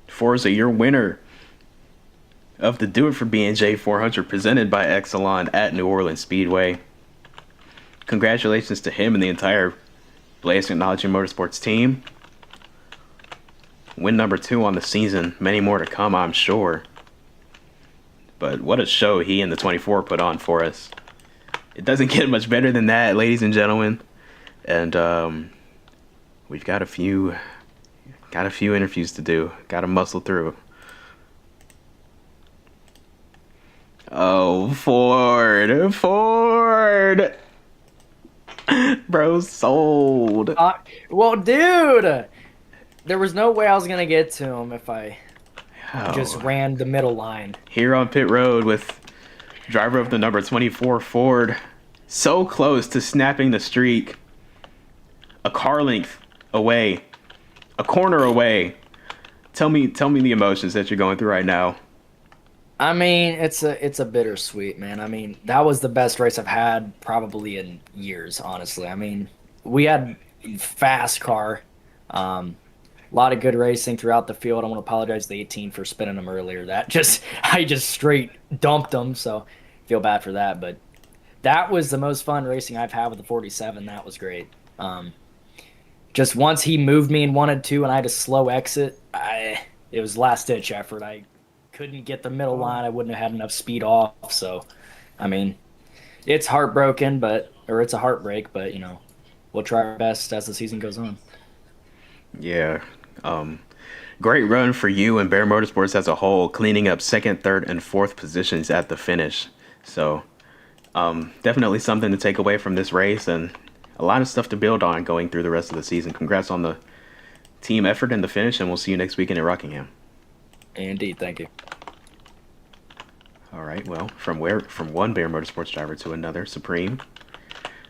Forza, your winner of the Do It for BNJ 400 presented by Exelon at New Orleans Speedway. Congratulations to him and the entire Blaze Technology Motorsports team. Win number 2 on the season. Many more to come, I'm sure. But what a show he and the 24 put on for us. It doesn't get much better than that, ladies and gentlemen. And we've got a few interviews to do. Got to muscle through. Oh, Ford. Bro, sold. Well, dude, there was no way I was gonna get to him if I just ran the middle line. Here on pit road with driver of the number 24 Ford, so close to snapping the streak. A car length away, a corner away. Tell me the emotions that you're going through right now. I mean, it's a bittersweet, man. I mean, that was the best race I've had probably in years, honestly. I mean, we had fast car, a lot of good racing throughout the field. I want to apologize to the 18 for spinning them earlier. I just straight dumped them, so feel bad for that. But that was the most fun racing I've had with the 47. That was great. Just once he moved me and wanted to, and I had a slow exit, it was last ditch effort. I couldn't get the middle line. I wouldn't have had enough speed off. So, I mean, it's heartbroken, or it's a heartbreak, but we'll try our best as the season goes on. Yeah. Great run for you and Bear Motorsports as a whole, cleaning up 2nd, 3rd, and 4th positions at the finish. So, definitely something to take away from this race and a lot of stuff to build on going through the rest of the season. Congrats on the team effort and the finish, and we'll see you next weekend in Rockingham. Indeed, thank you. All right, well, from one Bear Motorsports driver to another, Supreme.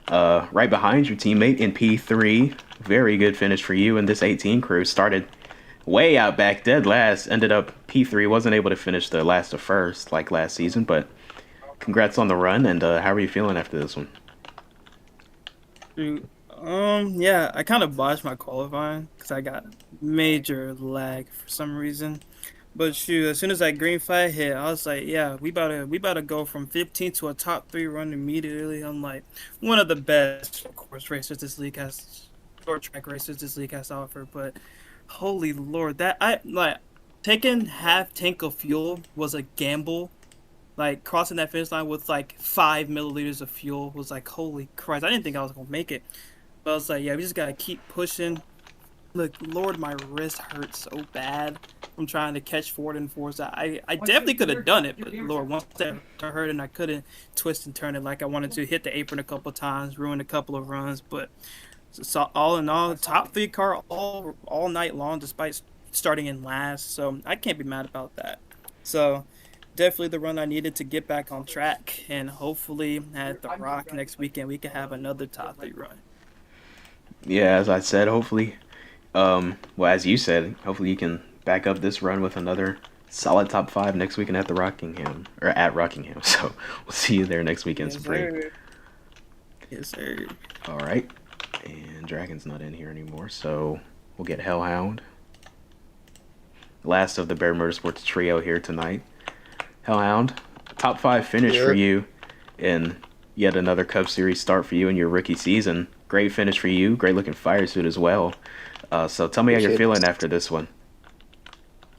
Right behind your teammate in P3. Very good finish for you. And this 18 crew started way out back, dead last. Ended up P3. Wasn't able to finish the last to first like last season, but congrats on the run. And how are you feeling after this one? Yeah, I kind of botched my qualifying because I got major lag for some reason. But shoot, as soon as that green flag hit, I was like, yeah, we about to go from 15 to a top 3 run immediately. I'm like, one of the best course racers this league has, short track racers this league has to offer. But holy Lord, taking half tank of fuel was a gamble. Like crossing that finish line with like 5 milliliters of fuel was like, holy Christ, I didn't think I was gonna make it. But I was like, yeah, we just gotta keep pushing. Look, Lord, my wrist hurts so bad from trying to catch Ford and Forza. I definitely could have done it, but Lord, once that hurt and I couldn't twist and turn it like I wanted to, hit the apron a couple times, ruin a couple of runs. But so all in all, top 3 car all night long, despite starting in last. So I can't be mad about that. So definitely the run I needed to get back on track, and hopefully at the Rock next weekend we can have another top 3 run. Yeah, as I said, hopefully. Well, as you said, hopefully you can back up this run with another solid top 5 next weekend at Rockingham. So we'll see you there next weekend, Yes, Supreme. sir. Yes, sir. All right. And Dragon's not in here anymore, so we'll get Hellhound. Last of the Bear Motorsports trio here tonight. Hellhound, top 5 finish for you in yet another Cup Series start for you in your rookie season. Great finish for you. Great looking fire suit as well. So tell me how you're feeling after this one.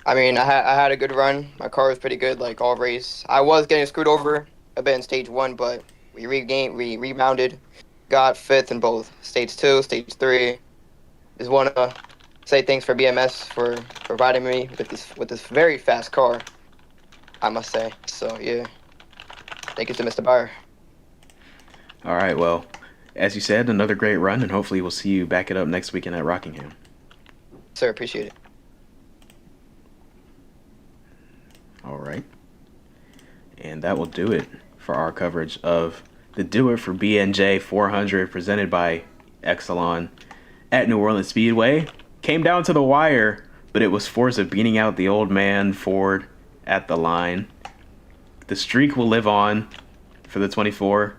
I mean, I had a good run. My car was pretty good, like all race. I was getting screwed over a bit in stage 1, but we rebounded, got 5th in both stage 2, stage 3. Just want to say thanks for BMS for providing me with this very fast car, I must say. So yeah, thank you to Mr. Bauer. All right, well, as you said, another great run, and hopefully we'll see you back it up next weekend at Rockingham. Sir, appreciate it. All right. And that will do it for our coverage of the Do It for BNJ 400 presented by Exelon at New Orleans Speedway. Came down to the wire, but it was Forza beating out the old man Ford at the line. The streak will live on for the 24,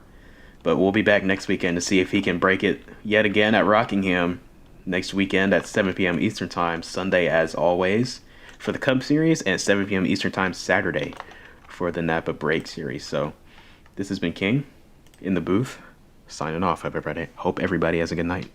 but we'll be back next weekend to see if he can break it yet again at Rockingham next weekend at 7 p.m. Eastern Time, Sunday as always, for the Cup Series, and 7 p.m. Eastern Time Saturday for the Napa Break Series. So this has been King in the booth, signing off. Hope everybody has a good night.